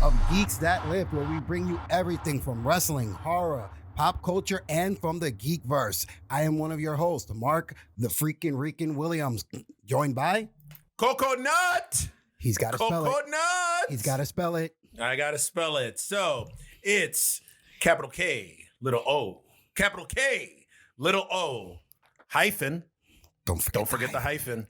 of Geeks That Lift, where we bring you everything from wrestling, horror, pop culture, and from the geekverse. I am one of your hosts, Mark, the Freakin Rican Williams, joined by KoKo-KnuTT. He's got to spell it. KoKo-KnuTT. He's got to spell it. I got to spell it. So it's capital K, little O, capital K, little O, hyphen. Don't forget the hyphen.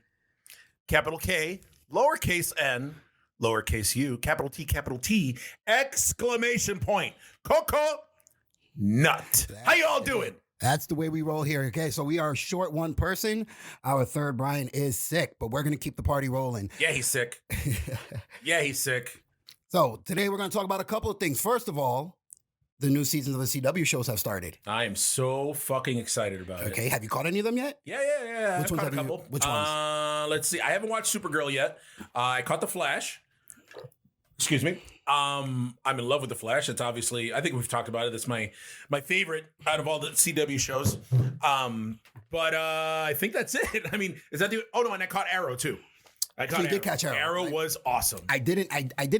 Capital K, lowercase n, lowercase u, capital T, exclamation point. KoKo-KnuTT. How you all doing? That's the way we roll here. Okay, so we are short one person. Our third, Brian, is sick, but we're going to keep the party rolling. Yeah, he's sick. So today we're going to talk about a couple of things. First of all, the new seasons of the CW shows have started. I am so fucking excited about it. Okay, have you caught any of them yet? Yeah. Which ones have you? Which ones? Let's see. I haven't watched Supergirl yet. I caught The Flash. Excuse me. I'm in love with The Flash. It's obviously, I think we've talked about it. It's my favorite out of all the CW shows. But I think that's it. I mean, is that the? Oh no, and I caught Arrow too. So you did catch Arrow. Arrow was awesome. I didn't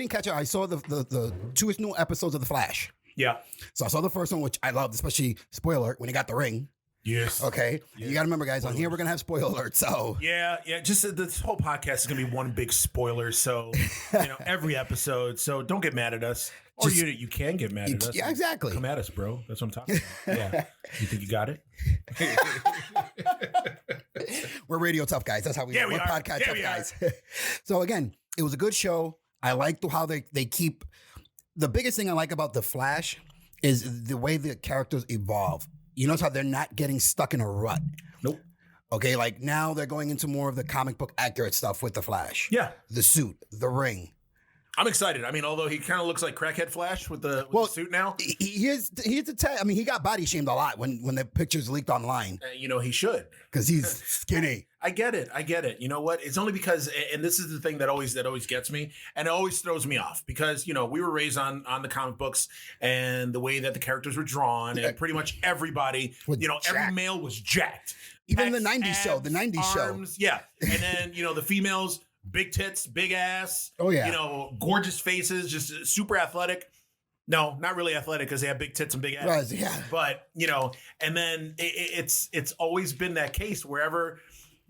catch Arrow. I saw the two new episodes of The Flash. Yeah. So I saw the first one, which I loved, especially spoiler when he got the ring. Yes. Okay. Yeah. You got to remember, guys, on here we're gonna have spoiler alerts. So yeah. Just this whole podcast is gonna be one big spoiler. So every episode. So don't get mad at us, or you can get mad at us. Yeah, exactly. Come at us, bro. That's what I'm talking about. Yeah. You think you got it? We're radio tough guys. That's how we. Yeah, we're we are. podcast Yeah, tough we guys. So again, it was a good show. I like how they keep. The biggest thing I like about The Flash is the way the characters evolve. You notice how they're not getting stuck in a rut. Nope. Okay, like now they're going into more of the comic book accurate stuff with The Flash. Yeah. The suit, the ring. I'm excited. I mean, although he kind of looks like crackhead Flash with the suit now. Here's the tag. I mean, he got body shamed a lot when the pictures leaked online. He should. Because he's skinny. I get it. You know what? It's only because, and this is the thing that always gets me, and it always throws me off because we were raised on the comic books and the way that the characters were drawn, and pretty much everybody, every male was jacked. Even the '90s show, the '90s arms, show, yeah. And then the females, big tits, big ass. Oh yeah. Gorgeous faces, just super athletic. No, not really athletic because they have big tits and big ass. Right, yeah. But and then it's always been that case wherever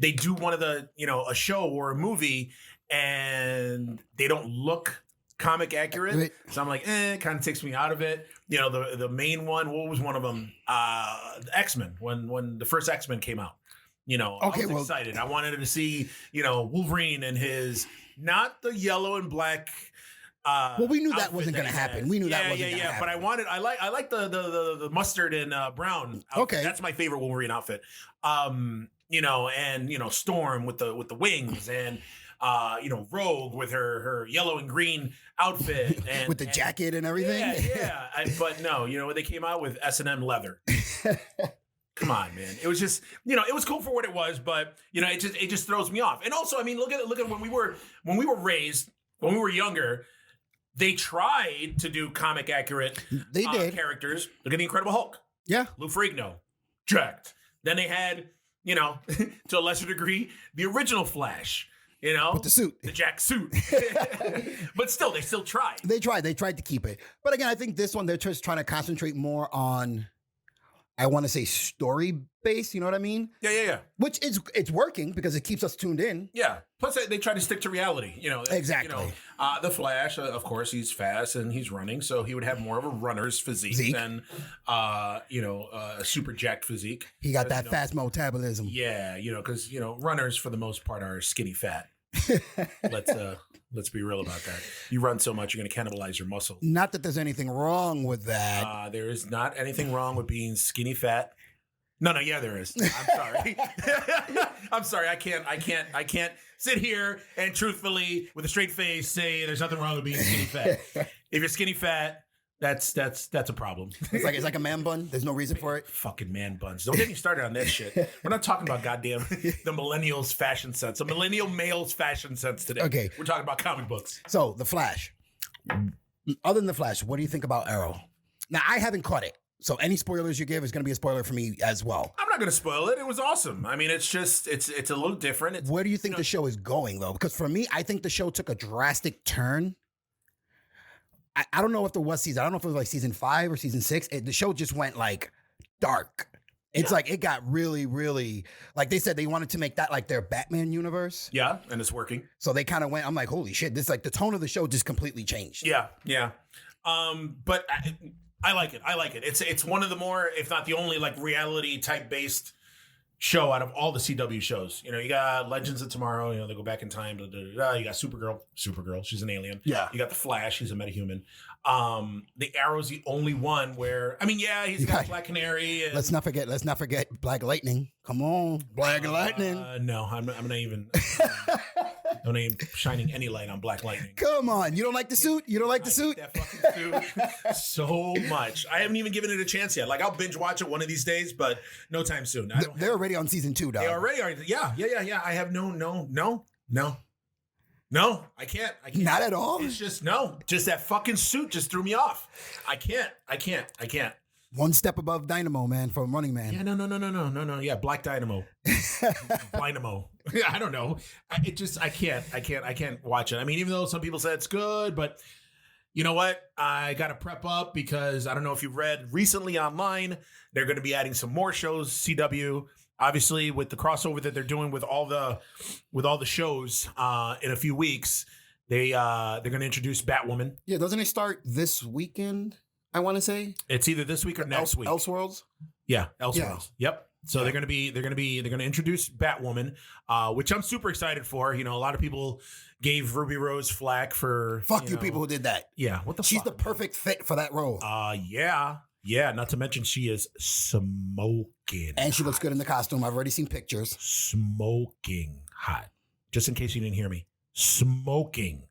they do one of the a show or a movie and they don't look comic accurate. Right. So I'm like, it kind of takes me out of it. The main one. What was one of them? X-Men. When the first X-Men came out. I was excited. I wanted to see Wolverine and his not the yellow and black. We knew that wasn't going to happen. We knew that wasn't going to happen. But I like the mustard and brown outfit. Okay. That's my favorite Wolverine outfit. And Storm with the wings and Rogue with her yellow and green outfit and with the jacket and everything. Yeah. But no, when they came out with S&M leather. Come on, man. It was just, it was cool for what it was, but it just throws me off. And also, I mean, look at when we were raised, when we were younger, they tried to do comic accurate characters. Look at the Incredible Hulk. Yeah. Lou Ferrigno. Jacked. Then they had, to a lesser degree, the original Flash. With the suit. The Jack suit. But still, they still tried. They tried to keep it. But again, I think this one, they're just trying to concentrate more on, I want to say, story based, you know what I mean? Yeah. Which it's working because it keeps us tuned in. Yeah. Plus, they try to stick to reality. Exactly. The Flash, of course, he's fast and he's running, so he would have more of a runner's physique than, a super jacked physique. He got that fast metabolism. Yeah, because runners for the most part are skinny fat. Let's be real about that. You run so much, you're going to cannibalize your muscle. Not that there's anything wrong with that. There is not anything wrong with being skinny fat. No, yeah, there is. I'm sorry. I'm sorry. I can't sit here and truthfully, with a straight face, say there's nothing wrong with being skinny fat. If you're skinny fat, that's a problem. It's like a man bun. There's no reason for it. Fucking man buns. Don't get me started on that shit. We're not talking about goddamn the millennials fashion sense, the millennial males fashion sense today. Okay. We're talking about comic books. So The Flash. Other than The Flash, what do you think about Arrow? Now, I haven't caught it. So any spoilers you give is going to be a spoiler for me as well. I'm not going to spoil it. It was awesome. I mean, it's a little different. Where do you think the show is going, though? Because for me, I think the show took a drastic turn. I don't know if there was season. I don't know if it was like season 5 or season 6. The show just went like dark. It's like it got really, really like they said they wanted to make that like their Batman universe. Yeah, and it's working. So they kind of went. I'm like, holy shit! This like the tone of the show just completely changed. Yeah. But I like it. I like it. It's one of the more, if not the only, like reality type based show out of all the CW shows. You know, you got Legends of Tomorrow. You know, they go back in time. Blah, blah, blah, blah. You got Supergirl. She's an alien. Yeah. You got the Flash. He's a metahuman. The Arrow's the only one where he's got Black Canary. And, let's not forget Black Lightning. Come on, Black Lightning. No, I'm not even. I'm not even shining any light on Black Lightning. Come on, you don't like the suit? You don't like the suit? That fucking suit so much. I haven't even given it a chance yet. Like I'll binge watch it one of these days, but no time soon. They're already on season 2, dog. They already are. Yeah. I have no. I can't. Not at all. It's just no. Just that fucking suit just threw me off. I can't. One step above Dynamo, man, from Running Man. Yeah, no. Yeah, Black Dynamo. Dynamo. Yeah, I don't know. I can't watch it. I mean, even though some people say it's good, but you know what? I got to prep up because I don't know if you've read recently online, they're going to be adding some more shows, CW, obviously with the crossover that they're doing with all the shows in a few weeks. They're going to introduce Batwoman. Yeah, doesn't it start this weekend? I want to say it's either this week or next week. Elseworlds. Yeah, Elseworlds. Yeah. Yep. So they're going to introduce Batwoman, which I'm super excited for. You know, a lot of people gave Ruby Rose flack for fuck you people who did that. Yeah, what the She's fuck? the perfect fit for that role. Yeah. Not to mention she is smoking, and she looks good in the costume. I've already seen pictures. Smoking hot. Just in case you didn't hear me, smoking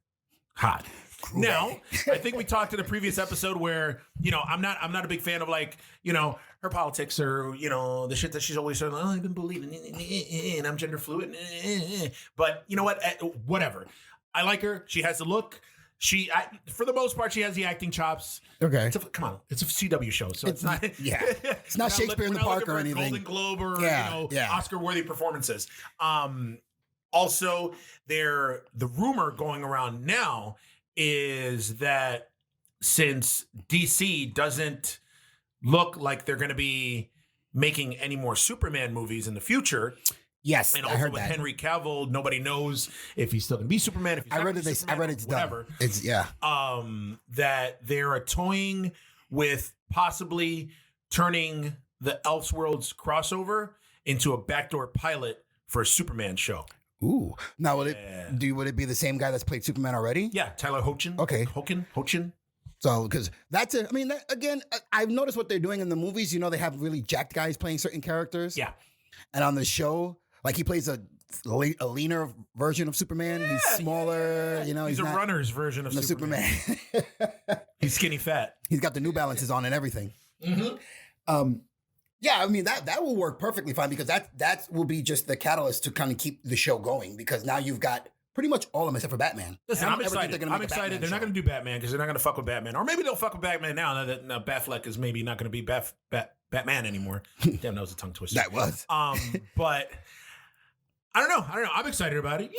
hot. Great. Now, I think we talked in a previous episode where, you know, I'm not a big fan of like, you know, her politics or, you know, the shit that she's always saying, I've been believing and I'm gender fluid. But you know what? Whatever. I like her. She has the look. For the most part, she has the acting chops. Okay. Come on. It's a CW show. So it's not. Yeah. It's not Shakespeare in the Park or anything. Golden Globe or, Oscar-worthy performances. Also, the rumor going around now is that since DC doesn't look like they're going to be making any more Superman movies in the future. Yes, and I also heard with that. Henry Cavill, nobody knows if he's still going to be Superman. If he's I read it's whatever. Done. It's That they're toying with possibly turning the Elseworlds crossover into a backdoor pilot for a Superman show. Ooh. Now, would it be the same guy that's played Superman already? Yeah, Tyler Hoechlin. Okay. Hoechlin. So, because that's it. I mean, again, I've noticed what they're doing in the movies. You know, they have really jacked guys playing certain characters. Yeah. And on the show, like he plays a leaner version of Superman. He's smaller. You know, he's a runner's version of Superman. He's skinny fat. He's got the New Balances on and everything. Mm-hmm. Yeah, I mean that will work perfectly fine because that will be just the catalyst to kind of keep the show going because now you've got pretty much all of them except for Batman. Listen, I'm excited. They're not going to do Batman because they're not going to fuck with Batman, or maybe they'll fuck with Batman now that Batfleck is maybe not going to be Batman anymore. Damn, that was a tongue twister. That was. But I don't know. I'm excited about it.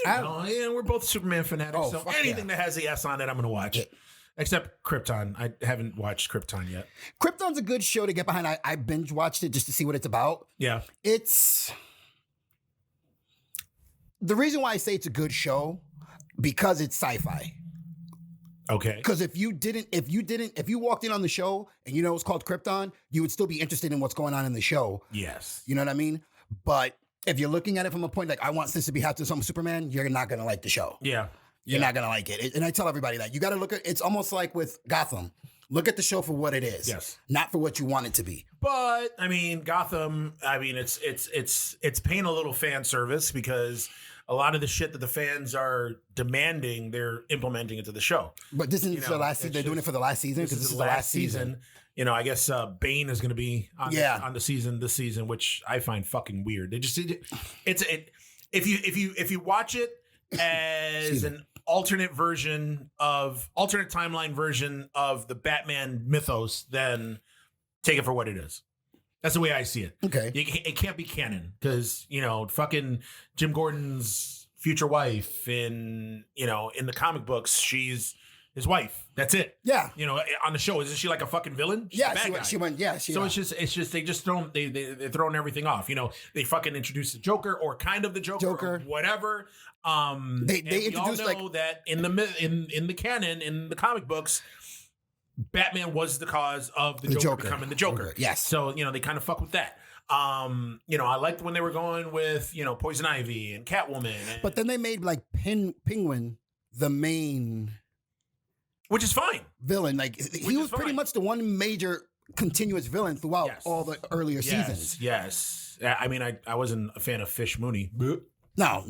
We're both Superman fanatics, so anything that has the S on it, I'm going to watch. Except Krypton. I haven't watched Krypton yet. Krypton's a good show to get behind. I binge watched it just to see what it's about. Yeah. It's the reason why I say it's a good show because it's sci-fi. Okay. Because if you walked in on the show and you know it's called Krypton, you would still be interested in what's going on in the show. Yes. You know what I mean? But if you're looking at it from a point like I want this to be happening to some Superman, you're not gonna like the show. Yeah. You're not going to like it. And I tell everybody that. You got to look at it's almost like with Gotham. Look at the show for what it is. Yes. Not for what you want it to be. But I mean, Gotham, it's paying a little fan service because a lot of the shit that the fans are demanding, they're implementing into the show. But this isn't the last season. They're doing it for the last season because this is the last season. You know, I guess Bane is going to be on the season this season, which I find fucking weird. If you watch it as an alternate timeline version of the Batman mythos, then take it for what it is. That's the way I see it. Okay. It can't be canon because, you know, fucking Jim Gordon's future wife in the comic books, she's his wife. That's it. Yeah. You know, on the show, isn't she like a fucking villain? She's a Yeah, bad guy. she went. Yeah, So it's just they just they're throwing everything off. You know, they fucking introduced the Joker or kind of the Joker. Or whatever. They introduced all know that in the canon in the comic books, Batman was the cause of the Joker becoming the Joker. Yes. So you know they kind of fuck with that. You know, I liked when they were going with Poison Ivy and Catwoman, but then they made like Penguin the main, which is fine. Villain. Like he was pretty much the one major continuous villain throughout all the earlier seasons. Yes. I mean, I wasn't a fan of Fish Mooney. No.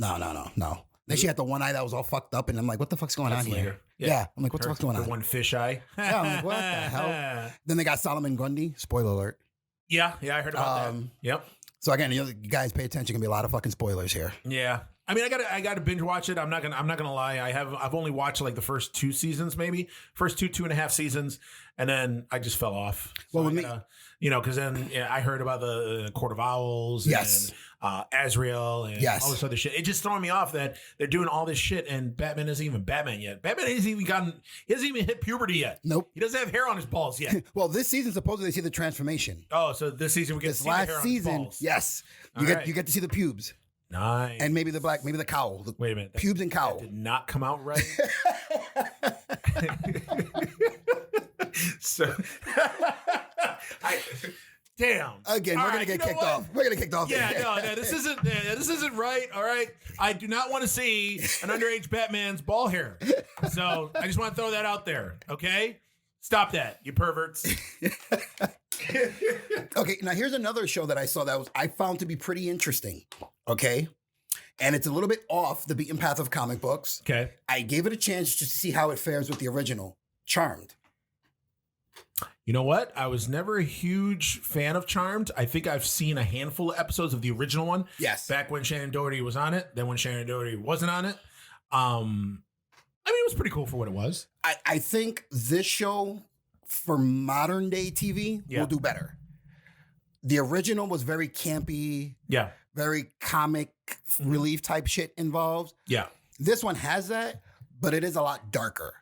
Then she had the one eye that was all fucked up, and I'm like, what the fuck's going on here? Yeah. I'm like, what the fuck's going on? The one fish eye. Yeah, I'm like, what the hell? Then they got Solomon Grundy. Spoiler alert. Yeah, I heard about that. Yep. So again, you guys pay attention. Gonna be a lot of fucking spoilers here. Yeah. I mean, I gotta binge watch it. I'm not gonna lie. I've only watched like the first 2 seasons, maybe first 2.5 seasons, and then I just fell off. So well, with because then I heard about the Court of Owls, yes, and Azrael, and all this other shit. It just throwing me off that they're doing all this shit, and Batman isn't even Batman yet. Batman hasn't even hit puberty yet. Nope. He doesn't have hair on his balls yet. Well, this season supposedly they see the transformation. Oh, so this season we get to see the hair on his balls. Yes, you get to see the pubes. Nice. And maybe the cowl. Wait a minute. Pubes and cowl. That did not come out right. So, damn. Again, we're gonna get kicked off. We're gonna get kicked off. Yeah, no, this isn't right. All right, I do not want to see an underage Batman's ball hair. So I just want to throw that out there. Okay, stop that, you perverts. Okay, now here's another show that I saw that I found to be pretty interesting. Okay, and it's a little bit off the beaten path of comic books. Okay, I gave it a chance just to see how it fares with the original, Charmed. You know what? I was never a huge fan of Charmed. I think I've seen a handful of episodes of the original one. Yes. Back when Shannon Doherty was on it. Then when Shannon Doherty wasn't on it. I mean, it was pretty cool for what it was. I think this show for modern day TV will do better. The original was very campy. Yeah. Very comic relief type shit involved. Yeah. This one has that, but it is a lot darker.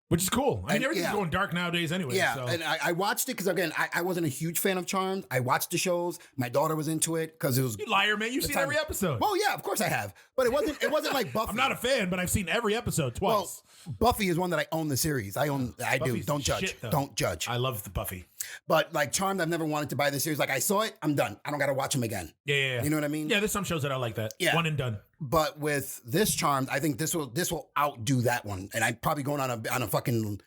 Which is cool. I mean, everything's yeah. going dark nowadays anyway. Yeah, so. and I watched it because, again, I wasn't a huge fan of Charmed. I watched the shows. My daughter was into it because it was... You liar, man. You've seen every episode. Well, yeah, of course I have. But it wasn't like Buffy. I'm not a fan, but I've seen every episode twice. Well, Buffy is one that I own the series. I Buffy's do. Don't judge. Shit, don't judge. I love the Buffy. But like Charmed, I've never wanted to buy the series. Like I saw it, I'm done. I don't got to watch them again. Yeah. You know what I mean? Yeah, there's some shows that I like that. Yeah. One and done. But with this Charmed, I think this will outdo that one. And I'm probably going on a fucking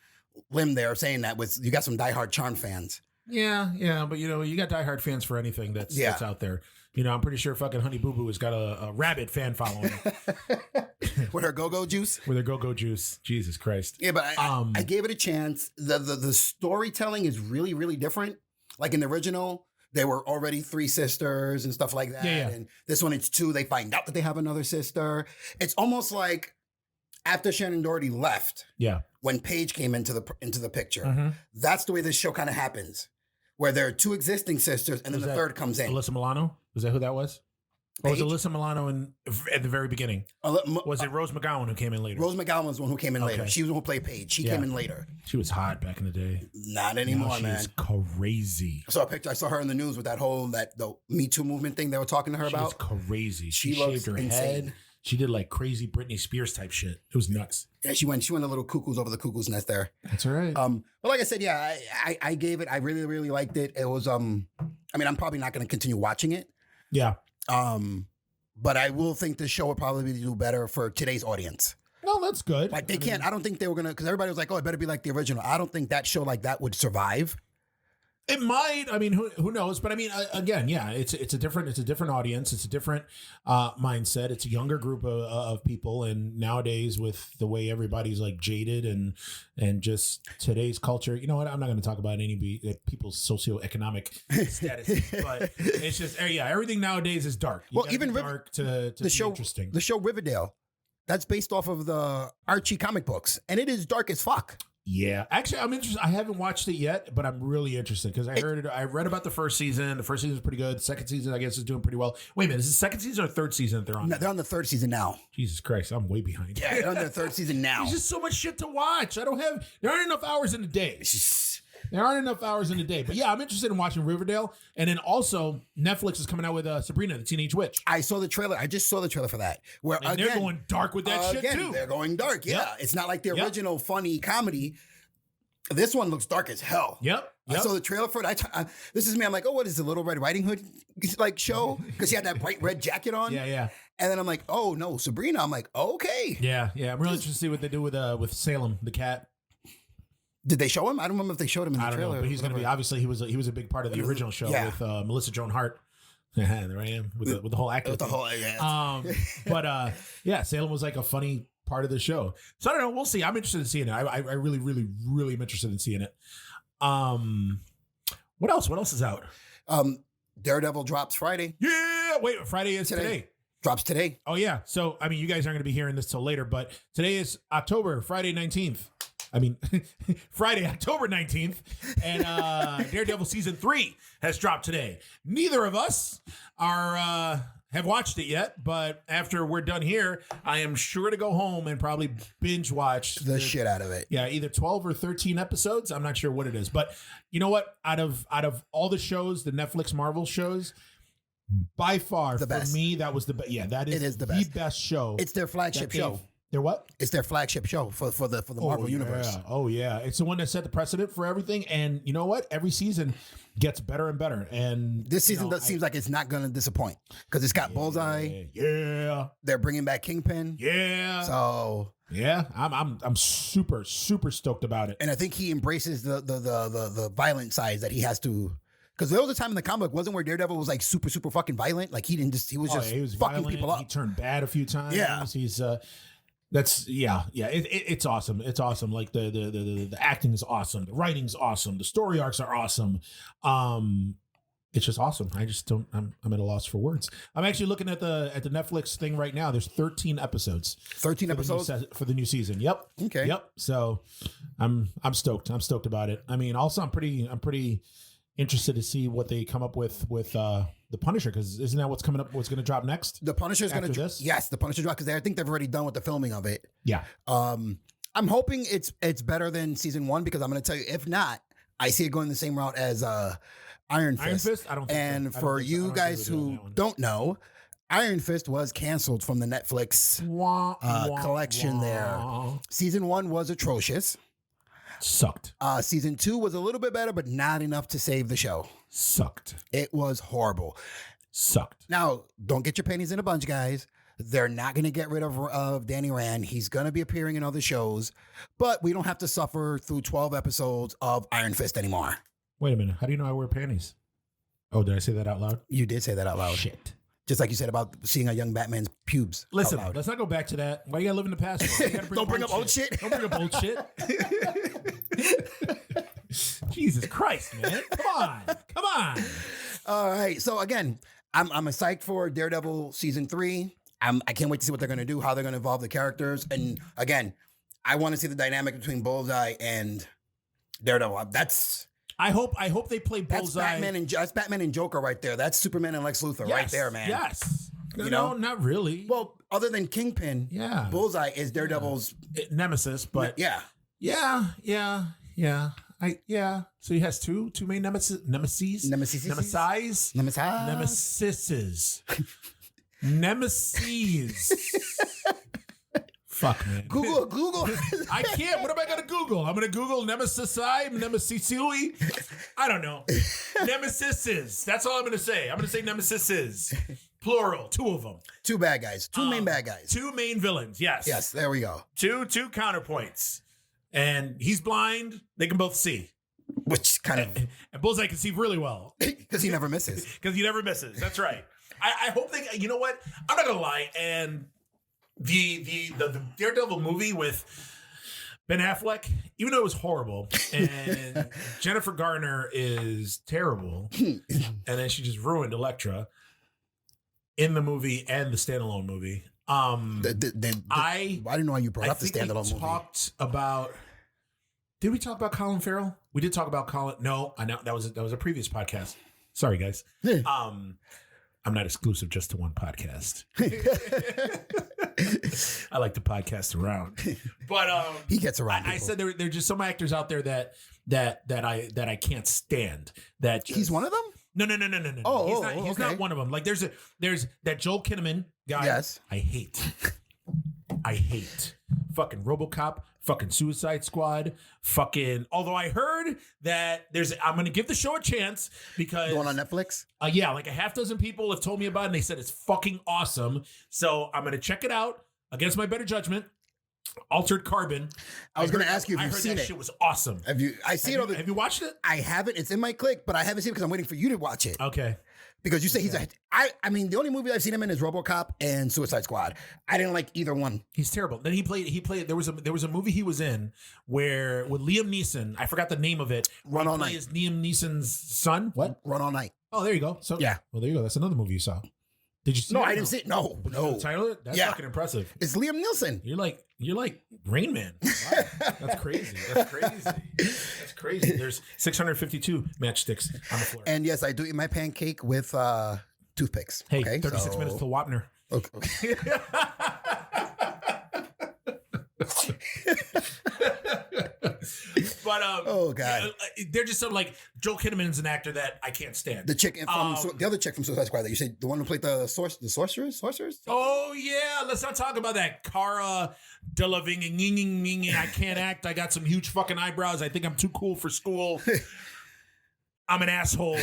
limb there saying that with you got some diehard Charmed fans. Yeah, but you got diehard fans for anything that's out there. I'm pretty sure fucking Honey Boo Boo has got a rabid fan following. With her go-go juice? With her go-go juice. Jesus Christ. Yeah, but I gave it a chance. The storytelling is really, really different. Like in the original, there were already 3 sisters and stuff like that. Yeah. And this one, it's 2. They find out that they have another sister. It's almost like after Shannon Doherty left, when Paige came into the picture, that's the way this show kind of happens. Where there are 2 existing sisters and then the third comes in. Alyssa Milano? Was that who that was? Or was Alyssa Milano at the very beginning? Was it Rose McGowan who came in later? Rose McGowan was the one who came in later. She was the one who played Paige. She came in later. She was hot back in the day. Not anymore, man. She's crazy. I saw a picture. I saw her in the news with the Me Too movement thing they were talking to her about. She was crazy. She shaved her insane. head. She did like crazy Britney Spears type shit. It was nuts. Yeah, she went a little cuckoos over the cuckoo's nest there. That's all right. But like I said, yeah, I gave it. I really, really liked it. It was I mean, I'm probably not going to continue watching it. Yeah. But I will think the show would probably do better for today's audience. No, that's good. Like I don't think they were gonna, because everybody was like, oh, it better be like the original. I don't think that show like that would survive. It might. I mean, who knows? But I mean, again, yeah, it's a different audience. It's a different mindset. It's a younger group of people, and nowadays with the way everybody's like jaded and just today's culture. You know what? I'm not going to talk about any people's socioeconomic status, but it's just everything nowadays is dark. Even dark to the be show, interesting. The show Riverdale, that's based off of the Archie comic books, and it is dark as fuck. Yeah, actually, I'm interested. I haven't watched it yet, but I'm really interested because I read about the first season. The first season is pretty good. Second season, I guess, is doing pretty well. Wait a minute, is it second season or third season that they're on? No, they're on the third season now. Jesus Christ, I'm way behind. Yeah, they're on their third season now. There's just so much shit to watch. There aren't enough hours in the day. There aren't enough hours in the day. But yeah, I'm interested in watching Riverdale. And then also, Netflix is coming out with Sabrina, the Teenage Witch. I saw the trailer. I just saw the trailer for that. Where And they're going dark with that shit too. They're going dark. Yeah, Yep. it's not like the Yep. original funny comedy. This one looks dark as hell. Yep. I saw the trailer for it. This is me. I'm like, oh, what is the Little Red Riding Hood like show? Because she had that bright red jacket on. Yeah. And then I'm like, oh no, Sabrina. I'm like, okay. Yeah. I'm really interested to see what they do with Salem, the cat. Did they show him? I don't remember if they showed him in the I don't trailer. know, but he's going to be, obviously, he was a big part of the original show with Melissa Joan Hart. There I am with the whole actor. With the whole, but yeah, Salem was like a funny part of the show. So I don't know. We'll see. I'm interested in seeing it. I really, really, really am interested in seeing it. What else? What else is out? Daredevil drops Friday. Yeah. Wait, Friday is today. Drops today. Oh yeah. So I mean, you guys aren't going to be hearing this till later, but today is Friday 19th. I mean, Friday, October 19th, and Daredevil season 3 has dropped today. Neither of us have watched it yet, but after we're done here, I am sure to go home and probably binge watch the shit out of it. Yeah, either 12 or 13 episodes. I'm not sure what it is, but you know what? Out of all the shows, the Netflix Marvel shows, by far the best. For me, that was the best. Yeah, that is the best show. It's their flagship show. Their what? It's their flagship show for the Marvel universe. Oh yeah, it's the one that set the precedent for everything. And you know what? Every season gets better and better. And this season seems like it's not going to disappoint because it's got Bullseye. Yeah, they're bringing back Kingpin. Yeah, so yeah, I'm super stoked about it. And I think he embraces the violent sides that he has to. Because there was a time in the comic book, wasn't where Daredevil was like super fucking violent. Like he was fucking violent. people up. He turned bad a few times. Yeah, he's It's awesome. It's awesome. Like the acting is awesome. The writing's awesome. The story arcs are awesome. It's just awesome. I'm at a loss for words. I'm actually looking at the Netflix thing right now. There's 13 episodes. 13 episodes for the new season. Yep. Okay. Yep. So I'm stoked. I'm stoked about it. I mean, also I'm pretty interested to see what they come up with the Punisher, because isn't that what's coming up? What's going to drop next? The Punisher's going to this? Yes, the Punisher drop, because I think they've already done with the filming of it. Yeah. I'm hoping it's better than season 1, because I'm going to tell you, if not, I see it going the same route as Iron Fist. Iron Fist? I don't think and so. for you guys who don't know, Iron Fist was canceled from the Netflix collection there. Season 1 was atrocious. Sucked. Season 2 was a little bit better, but not enough to save the show. Sucked. It was horrible. Sucked. Now, don't get your panties in a bunch, guys. They're not going to get rid of Danny Rand. He's going to be appearing in other shows, but we don't have to suffer through 12 episodes of Iron Fist anymore. Wait a minute. How do you know I wear panties? Oh, did I say that out loud? You did say that out loud. Shit. Just like you said about seeing a young Batman's pubes. Listen, let's not go back to that. Why you gotta live in the past? Don't bring up old shit. Don't bring up old shit. Jesus Christ, man. Come on. All right. So again, I'm psyched for Daredevil season 3. I can't wait to see what they're going to do, how they're going to evolve the characters. And again, I want to see the dynamic between Bullseye and Daredevil. I hope they play Bullseye. That's Batman and Joker right there. That's Superman and Lex Luthor right there, man. Yes. No, not really. Well, other than Kingpin, Bullseye is Daredevil's nemesis, but yeah. So he has two main nemesises. Fuck, man. Google. I can't. What am I going to Google? I'm going to Google Nemesisai. I don't know. Nemesises. That's all I'm going to say. I'm going to say Nemesises. Plural. 2 of them. 2 bad guys. 2 main bad guys. 2 main villains. Yes. Yes. There we go. 2 counterpoints. And he's blind. They can both see. Which kind of... And Bullseye can see really well. Because he never misses. That's right. I hope they... You know what? I'm not going to lie. And... The Daredevil movie with Ben Affleck, even though it was horrible, and Jennifer Garner is terrible, and then she just ruined Elektra in the movie and the standalone movie. I didn't know why you brought up the standalone movie. Talked about Did we talk about Colin Farrell? We did talk about Colin. No, I know that was a previous podcast. Sorry, guys. I'm not exclusive just to one podcast. I like to podcast around, but he gets around. I said there are just some actors out there that I can't stand. That just, he's one of them. No. Oh, he's okay. not one of them. Like there's that Joel Kinnaman guy. Yes, I hate. Fucking RoboCop, fucking Suicide Squad, fucking. Although I heard that I'm going to give the show a chance because the one on Netflix. Yeah, like a half dozen people have told me about it and they said it's fucking awesome. So I'm going to check it out against my better judgment. Altered Carbon. I was going to ask you if you've seen it. Shit was awesome. Have you? I see it. Have you watched it? I haven't. It's in my click, but I haven't seen it because I'm waiting for you to watch it. Okay. Because you say he's a. I mean, the only movie I've seen him in is RoboCop and Suicide Squad. I didn't like either one. He's terrible. Then he played. There was a movie he was in where with Liam Neeson. I forgot the name of it. Run All Night. Is Liam Neeson's son? What? Run All Night. Oh, there you go. So yeah. Well, there you go. That's another movie you saw. Did you see? No, it? I didn't see it. No. Tyler, that's fucking impressive. It's Liam Neeson. You're like Rain Man. Wow. That's crazy. That's crazy. There's 652 matchsticks on the floor. And yes, I do eat my pancake with toothpicks. Hey, okay, 36 minutes till Wapner. Okay. But oh god, they're just some like Joel Kinnaman's an actor that I can't stand. The chick from the other chick from Suicide Squad that you said, the one who played the sorceress. Oh yeah, let's not talk about that. Cara Delevingne. I can't act. I got some huge fucking eyebrows. I think I'm too cool for school. I'm an asshole.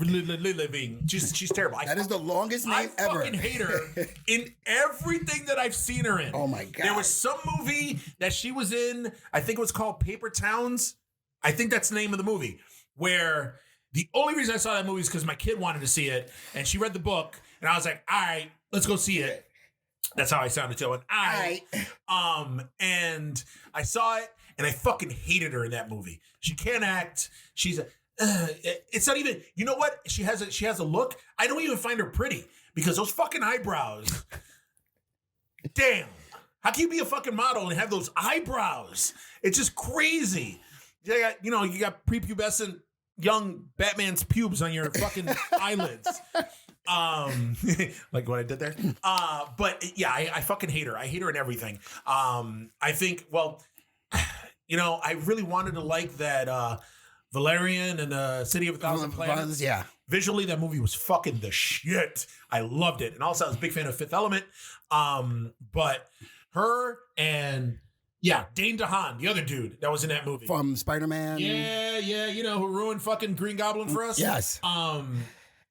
Living. She's terrible. That is the longest name ever. I fucking hate her in everything that I've seen her in. Oh my god. There was some movie that she was in. I think it was called Paper Towns. I think that's the name of the movie. Where the only reason I saw that movie is because my kid wanted to see it, and she read the book, and I was like, all right, let's go see it. That's how I sounded to it. All right. And I saw it, and I fucking hated her in that movie. She can't act. She's a. It's not even. You know what? She has a look. I don't even find her pretty because those fucking eyebrows. Damn. How can you be a fucking model and have those eyebrows? It's just crazy. You got prepubescent young Batman's pubes on your fucking eyelids. Like what I did there. But yeah, I fucking hate her. I hate her in everything. I think, well, I really wanted to like that Valerian and City of a Thousand Planets. Yeah. Visually, that movie was fucking the shit. I loved it. And also I was a big fan of Fifth Element. But her and Dane DeHaan, the other dude that was in that movie. From Spider-Man. Yeah, who ruined fucking Green Goblin for us? Yes.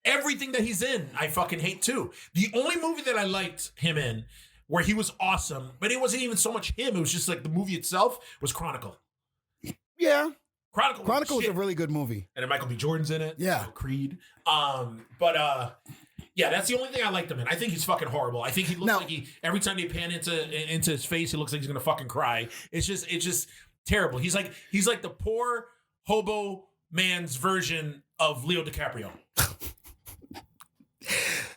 Everything that he's in, I fucking hate too. The only movie that I liked him in, where he was awesome, but it wasn't even so much him, it was just like the movie itself, was Chronicle. Yeah. Chronicle was a really good movie. And then Michael B. Jordan's in it. Yeah. Creed. That's the only thing I liked him in. I think he's fucking horrible. I think he looks like every time they pan into his face, he looks like he's gonna fucking cry. It's just terrible. He's like the poor hobo man's version of Leo DiCaprio.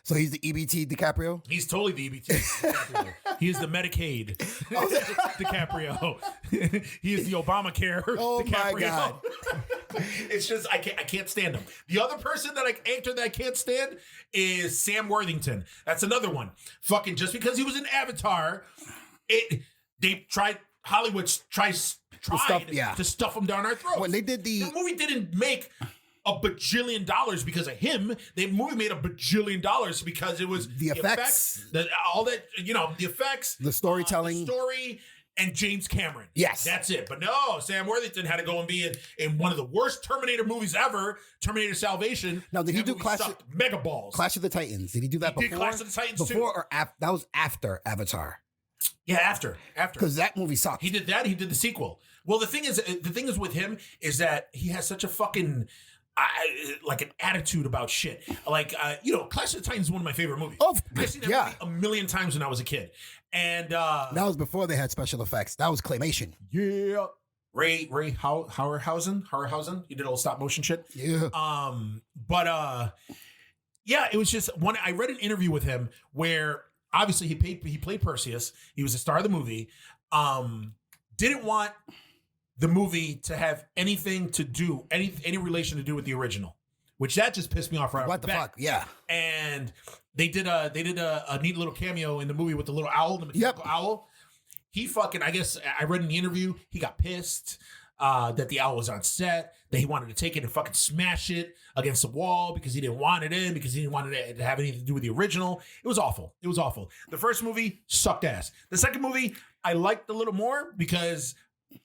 So he's the EBT DiCaprio? He's totally the EBT DiCaprio. He is the Medicaid DiCaprio. He is the Obamacare DiCaprio. My God. It's just I can't stand him. The other person actor that I can't stand is Sam Worthington. That's another one. Fucking just because he was in Avatar, Hollywood tried to stuff him down our throats. When they did the movie didn't make $1 bajillion because of him. The movie made $1 bajillion because it was the effects, the effects, the storytelling, the story, and James Cameron. Yes, that's it. But no, Sam Worthington had to go and be in one of the worst Terminator movies ever, Terminator Salvation. Now, did he do Clash of the Titans? Did he do that before? Did Clash of the Titans before or after? That was after Avatar. Yeah, after. Because that movie sucked. He did that. He did the sequel. Well, the thing is with him is that he has such a fucking like an attitude about shit. Like, Clash of the Titans is one of my favorite movies. I've seen that movie a million times when I was a kid. And that was before they had special effects. That was claymation. Yeah. Ray Harryhausen. He did all stop motion shit. Yeah. It was just one. I read an interview with him where obviously he played Perseus. He was the star of the movie. Didn't want the movie to have anything to do, any relation to do with the original, which that just pissed me off right What off the bat. fuck? Yeah. And they did a neat little cameo in the movie with the little owl, the mechanical owl. He fucking, I guess I read in the interview, he got pissed that the owl was on set, that he wanted to take it and fucking smash it against the wall because he didn't want it in, because he didn't want it to have anything to do with the original. It was awful. It was awful. The first movie sucked ass. The second movie, I liked a little more because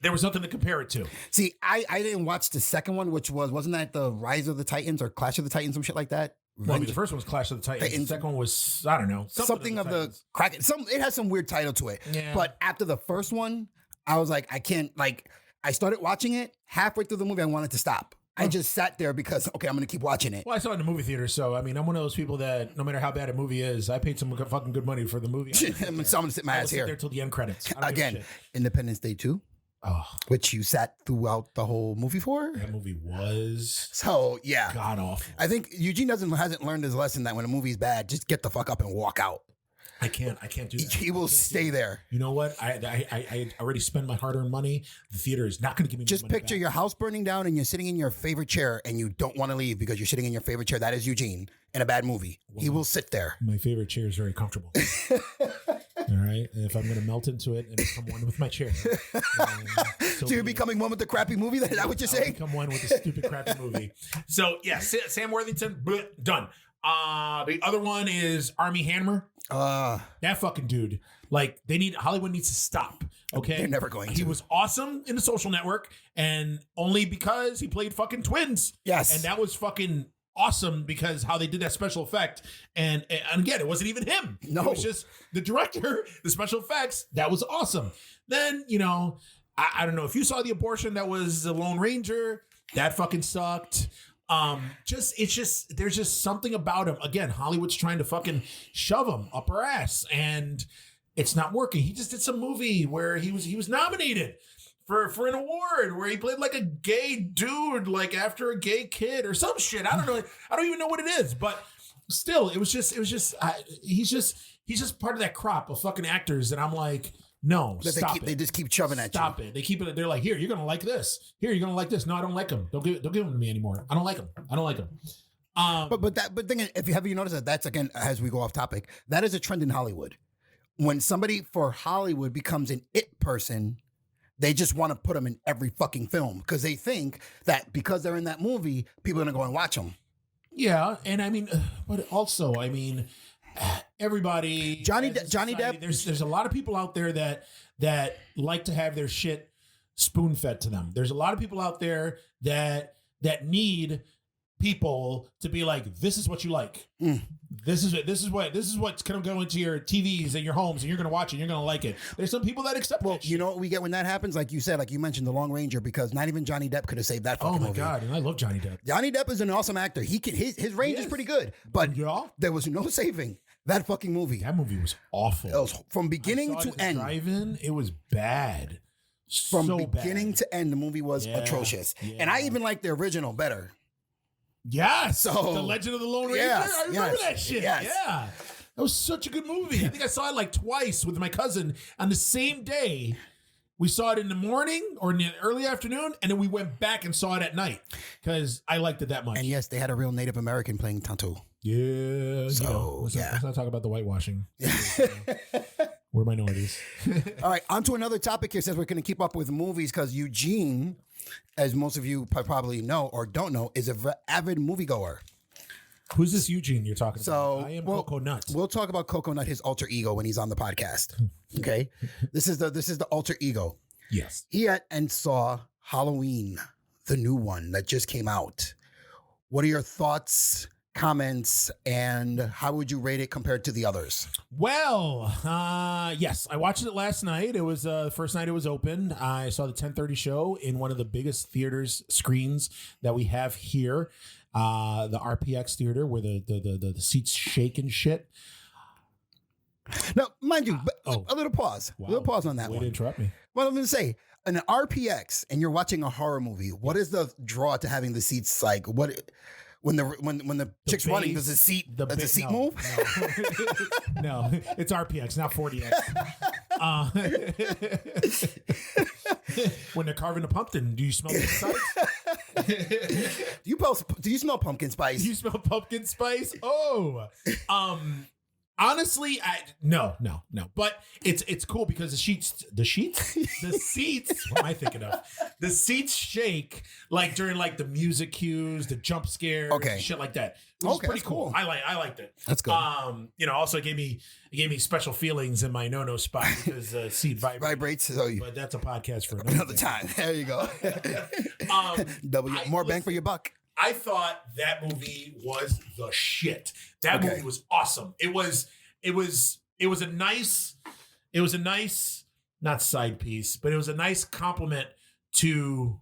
there was nothing to compare it to. See, I didn't watch the second one, which wasn't that the Rise of the Titans or Clash of the Titans, some shit like that? Well, I mean, the first one was Clash of the Titans. The second one was, I don't know. Something of the Kraken. It has some weird title to it. Yeah. But after the first one, I was like, I can't, like, I started watching it. Halfway through the movie, I wanted to stop. I just sat there because, okay, I'm going to keep watching it. Well, I saw it in the movie theater, so, I mean, I'm one of those people that no matter how bad a movie is, I paid some fucking good money for the movie. So I'm going to sit my ass sit here. there till the end credits. I don't give a Again, shit. Independence Day 2, which you sat throughout the whole movie for. That movie was So, yeah. god awful. I think Eugene hasn't learned his lesson that when a movie's bad, just get the fuck up and walk out. I can't do that. He will stay there. You know what? I already spent my hard-earned money. The theater is not going to give me Just money picture back. your house burning down and you're sitting in your favorite chair and you don't want to leave because you're sitting in your favorite chair. That is Eugene in a bad movie. He will sit there. My favorite chair is very comfortable. All right. And if I'm going to melt into it and become one with my chair. So you're becoming one with the crappy movie? Is that what you're saying? Become one with the stupid crappy movie. So, yeah, Sam Worthington, done. The other one is Armie Hammer. That fucking dude. Like, Hollywood needs to stop. Okay. They're never going to. He was awesome in The Social Network, and only because he played fucking twins. Yes. And that was fucking awesome because how they did that special effect. And again, it wasn't even him. No. It was just the director, the special effects. That was awesome. Then, I don't know if you saw the abortion that was the Lone Ranger. That fucking sucked. There's just something about him. Again, Hollywood's trying to fucking shove him up her ass, and it's not working. He just did some movie where he was nominated for an award where he played like a gay dude, like after a gay kid or some shit. I don't know. I don't even know what it is, but still, he's just part of that crop of fucking actors that I'm like, no, stop it. They just keep shoving at you. Stop it. They keep it. They're like, here, you're going to like this. Here, you're going to like this. No, I don't like them. Don't give them to me anymore. I don't like them. But thing is, have you noticed that that's, again, as we go off topic, that is a trend in Hollywood. When somebody for Hollywood becomes an it person, they just want to put them in every fucking film because they think that because they're in that movie, people are going to go and watch them. Yeah. And I mean, but also, I mean, everybody, Johnny Depp. There's a lot of people out there that like to have their shit spoon fed to them. There's a lot of people out there that need people to be like, this is what you like. This is what's going to go into your TVs and your homes, and you're going to watch it. And you're going to like it. There's some people that accept. Well, you know what we get when that happens? Like you said, like you mentioned, The Long Ranger, because not even Johnny Depp could have saved that fucking movie. Oh my god, and I love Johnny Depp. Johnny Depp is an awesome actor. His range is pretty good, but there was no saving that fucking movie. That movie was awful. It was from beginning to end. Drive-in, it was bad. From beginning to end, the movie was atrocious. Yeah. And I even like the original better. Yes. So, The Legend of the Lone Ranger. yes, I remember yes, that shit. yes. Yeah. That was such a good movie. I think I saw it like twice with my cousin on the same day. We saw it in the morning or in the early afternoon, and then we went back and saw it at night because I liked it that much. And yes, they had a real Native American playing Tonto. Yeah. So, let's not talk about the whitewashing. We're minorities. All right, on to another topic here. Says we're going to keep up with movies because Eugene, as most of you probably know or don't know, is an avid moviegoer. Who's this Eugene you're talking So about? I am KoKo-KnuTT. We'll talk about KoKo-KnuTT, his alter ego, when he's on the podcast. Okay, this is the alter ego. Yes. He had and saw Halloween, the new one that just came out. What are your thoughts, comments, and how would you rate it compared to the others? Well, yes, I watched it last night. It was the first night it was open. I saw the 10:30 show in one of the biggest theaters screens that we have here, the RPX theater, where the seats shake and shit. Now, mind you, a little pause. Wow. A little pause on that Way one. to interrupt me. Well, I'm going to say, an RPX, and you're watching a horror movie. What is the draw to having the seats like? What when the chick's running, does the seat move? No, it's RPX, not 40X. When they're carving a pumpkin, do you smell the spice? Do you smell pumpkin spice? Do you smell pumpkin spice? Oh, honestly, no. But it's cool because the seats. What am I thinking of? The seats shake like during like the music cues, the jump scares, shit like that. It was pretty cool. I liked it. That's good. Also it gave me special feelings in my no spot because the seat vibrates. But that's a podcast for another time. There you go. More bang for your buck. I thought that movie was the shit. That movie was awesome. It was a nice, not side piece, but it was a nice compliment to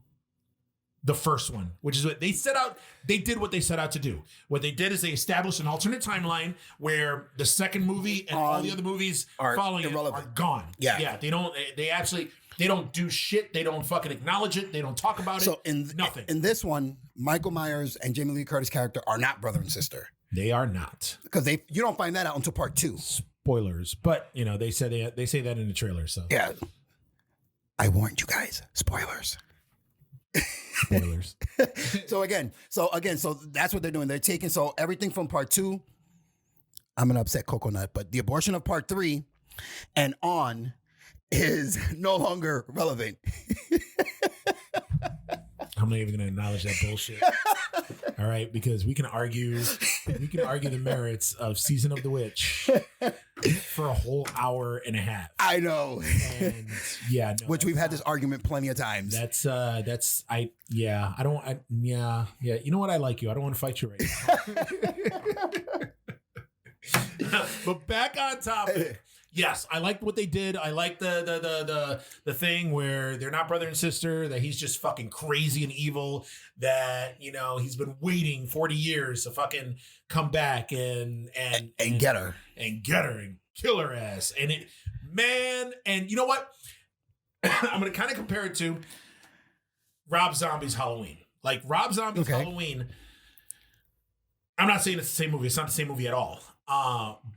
the first one, which is what they set out. They did what they set out to do. What they did is they established an alternate timeline where the second movie and all the other movies following it are gone. Yeah. They don't do shit. They don't fucking acknowledge it. They don't talk about it. Nothing. In this one, Michael Myers and Jamie Lee Curtis' character are not brother and sister. They are not, because you don't find that out until part 2. Spoilers, but they say that in the trailer. So yeah, I warned you guys. Spoilers. So that's what they're doing. They're taking everything from part 2. I'm gonna upset Coconut, but the abortion of part 3 and on is no longer relevant. I'm not even going to acknowledge that bullshit. All right, because we can argue the merits of Season of the Witch for a whole hour and a half. I know. And which we've had this argument plenty of times. You know what? I like you. I don't want to fight you right now. But back on topic. Yes, I liked what they did. I like the thing where they're not brother and sister, that he's just fucking crazy and evil, that, he's been waiting 40 years to fucking come back and get her. And kill her ass. And you know what? I'm going to kind of compare it to Rob Zombie's Halloween. Like Rob Zombie's Halloween, I'm not saying it's the same movie. It's not the same movie at all.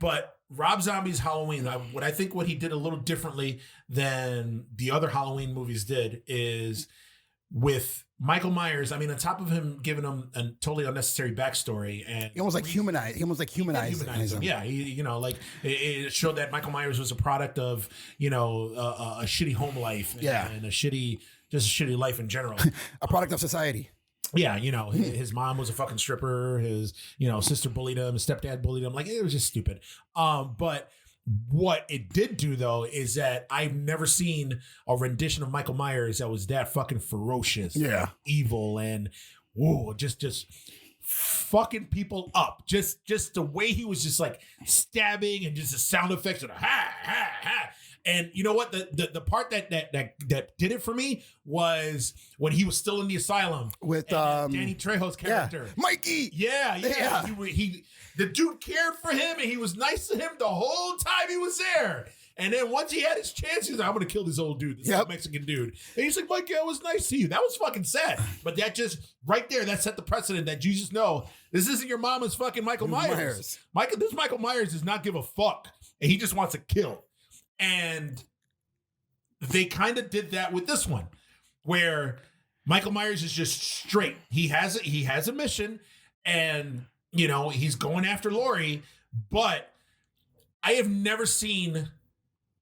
But Rob Zombie's Halloween, what he did a little differently than the other Halloween movies did is with Michael Myers. I mean, on top of him giving him a totally unnecessary backstory, and he almost humanized him. Yeah, it showed that Michael Myers was a product of a shitty home life, and a shitty life in general, a product of society. Yeah, his mom was a fucking stripper. His, sister bullied him. His stepdad bullied him. Like, it was just stupid. But what it did do, though, is that I've never seen a rendition of Michael Myers that was that fucking ferocious, evil, and just fucking people up. Just the way he was just like stabbing, and just the sound effects of the ha ha ha. And you know what? The part that did it for me was when he was still in the asylum with Danny Trejo's character, Mikey. Yeah. The dude cared for him, and he was nice to him the whole time he was there. And then once he had his chance, he was like, "I'm gonna kill this old dude, this Mexican dude." And he's like, "Mikey, I was nice to you." That was fucking sad, but that just right there, that set the precedent that you just know this isn't your mama's fucking Michael Myers. This Michael Myers does not give a fuck, and he just wants to kill. And they kind of did that with this one, where Michael Myers is just straight. He has a mission, and he's going after Laurie. But I have never seen.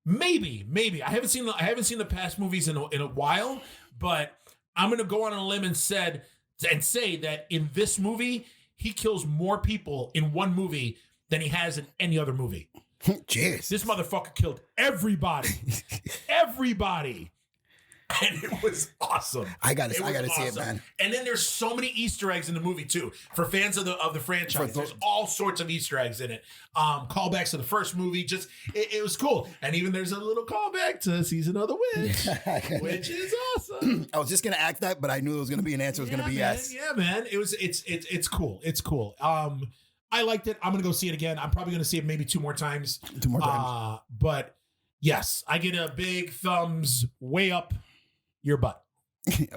Maybe I haven't seen the past movies in a while. But I'm gonna go on a limb and say that in this movie he kills more people in one movie than he has in any other movie. Jeez. This motherfucker killed everybody. And it was awesome. I gotta see it, man. And then there's so many Easter eggs in the movie too. For fans of the franchise, there's all sorts of Easter eggs in it. Callbacks to the first movie. Just it was cool. And even there's a little callback to Season of the Witch, which is awesome. I was just gonna ask that, but I knew it was gonna be an answer. It was gonna be yes. Yeah, man. It's cool. It's cool. I liked it. I'm going to go see it again. I'm probably going to see it maybe 2 more times. But yes, I get a big thumbs way up your butt.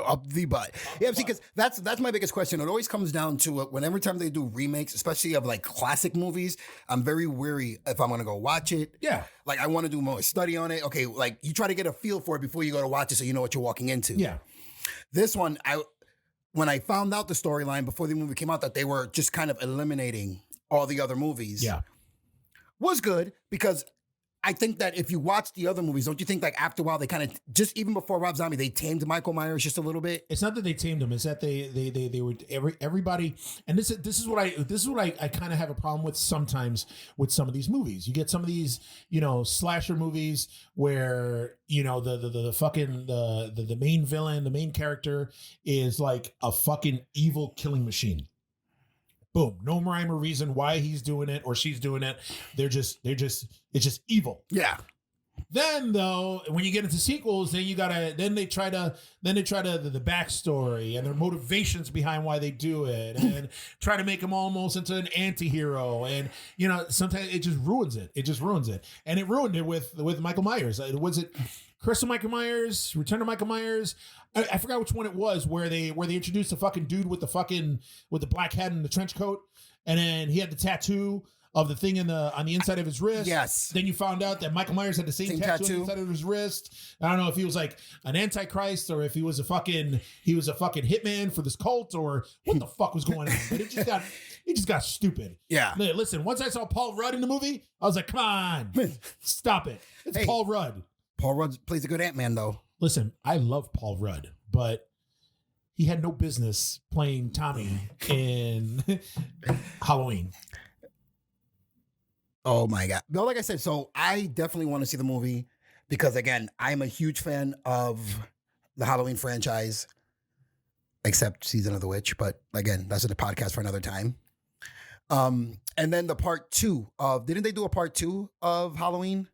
Up the butt. Yeah, see, because that's my biggest question. It always comes down to every time they do remakes, especially of like classic movies, I'm very weary if I'm gonna go watch it. Yeah. Like I want to do more study on it. Okay, like you try to get a feel for it before you go to watch it, so you know what you're walking into. Yeah. This one, when I found out the storyline before the movie came out that they were just kind of eliminating all the other movies. Yeah. Was good because I think that if you watch the other movies, don't you think like after a while they kind of just even before Rob Zombie they tamed Michael Myers just a little bit? It's not that they tamed him; it's that they were everybody. And this is what I kind of have a problem with sometimes with some of these movies. You get some of these slasher movies where the main villain, the main character is like a fucking evil killing machine. Boom. No rhyme or reason why he's doing it or she's doing it. It's just evil. Yeah. Then though, when you get into sequels, then they try to the backstory and their motivations behind why they do it and try to make him almost into an anti-hero. And sometimes it just ruins it. And it ruined it with Michael Myers. Was it Crystal Michael Myers, Return to Michael Myers? I forgot which one it was where they introduced the fucking dude with the black hat and the trench coat, and then he had the tattoo of the thing on the inside of his wrist. Yes. Then you found out that Michael Myers had the same tattoo on the inside of his wrist. I don't know if he was like an antichrist or if he was a fucking hitman for this cult or what the fuck was going on. But it just got stupid. Yeah. Listen, once I saw Paul Rudd in the movie, I was like, come on, stop it. It's Paul Rudd. Paul Rudd plays a good Ant-Man though. Listen, I love Paul Rudd, but he had no business playing Tommy in Halloween. Oh my God. But like I said, so I definitely want to see the movie because again, I'm a huge fan of the Halloween franchise, except Season of the Witch. But again, that's a podcast for another time. And then the part 2 of, didn't they do a part 2 of Halloween?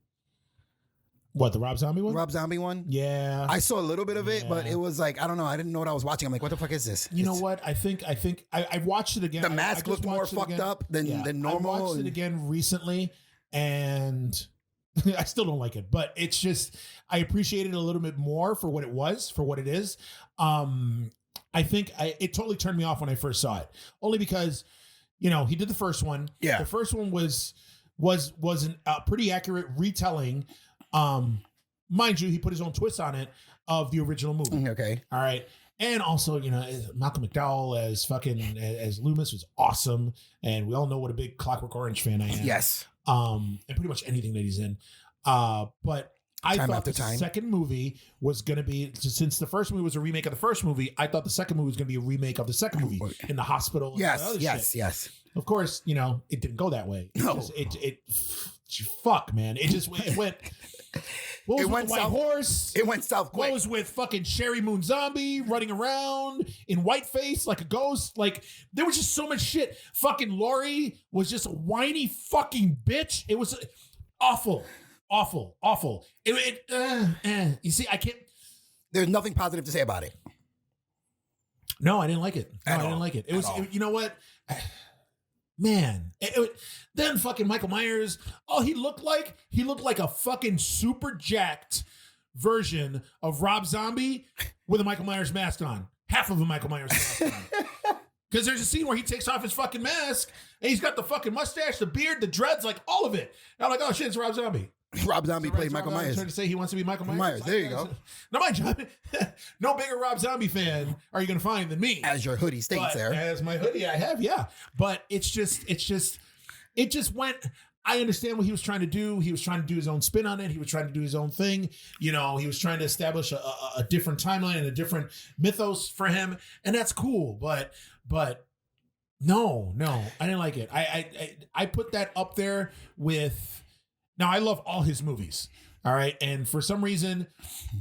What, the Rob Zombie one? Rob Zombie one? Yeah. I saw a little bit of it, but it was like, I don't know. I didn't know what I was watching. I'm like, what the fuck is this? You know what? I think I watched it again. The mask looked more fucked up than normal. I watched it again recently and I still don't like it, but it's just, I appreciate it a little bit more for what it was, for what it is. I think it totally turned me off when I first saw it, only because, he did the first one. Yeah. The first one was a pretty accurate retelling. Mind you, he put his own twist on it of the original movie. Okay. All right. And also, Malcolm McDowell as Loomis was awesome. And we all know what a big Clockwork Orange fan I am. Yes. And pretty much anything that he's in. But I thought the second movie was going to be, since the first movie was a remake of the first movie, I thought the second movie was going to be a remake of the second movie in the hospital. Yes. Of course, it didn't go that way. Fuck, man. It went. What was with the white horse? It went south quick. What was with fucking Sherry Moon Zombie running around in whiteface like a ghost? Like, there was just so much shit. Fucking Laurie was just a whiny fucking bitch. It was awful. You see, I can't. There's nothing positive to say about it. No, I didn't like it. It was, you know what? Man, then fucking Michael Myers, he looked like a fucking super jacked version of Rob Zombie with a Michael Myers mask on. Half of a Michael Myers mask on. Because there's a scene where he takes off his fucking mask and he's got the fucking mustache, the beard, the dreads, like all of it. And I'm like, oh shit, it's Rob Zombie. Rob Zombie played Michael Myers. Trying to say he wants to be Michael Myers. There you go. No, my job. No bigger Rob Zombie fan are you going to find than me? As your hoodie states there. As my hoodie, I have, yeah. But it just went. I understand what he was trying to do. He was trying to do his own spin on it. He was trying to do his own thing. He was trying to establish a different timeline and a different mythos for him, and that's cool. But no, I didn't like it. I put that up there with. Now, I love all his movies, all right? And for some reason,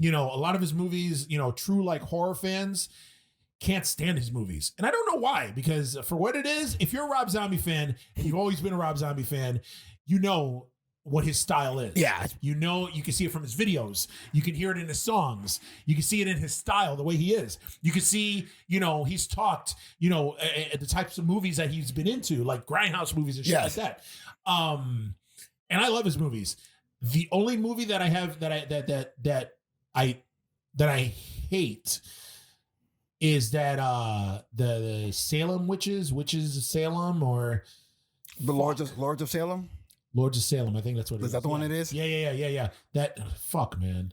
a lot of his movies, true like horror fans can't stand his movies. And I don't know why, because for what it is, if you're a Rob Zombie fan, and you've always been a Rob Zombie fan, you know what his style is. Yeah. You can see it from his videos. You can hear it in his songs. You can see it in his style, the way he is. You can see, he's talked, the types of movies that he's been into, like Grindhouse movies and shit like that. And I love his movies. The only movie that I have that I hate is that the Salem witches of Salem, or The Lords of Salem. Lords of Salem. I think that's what it is. Is that the one it is? Yeah. That fuck, man.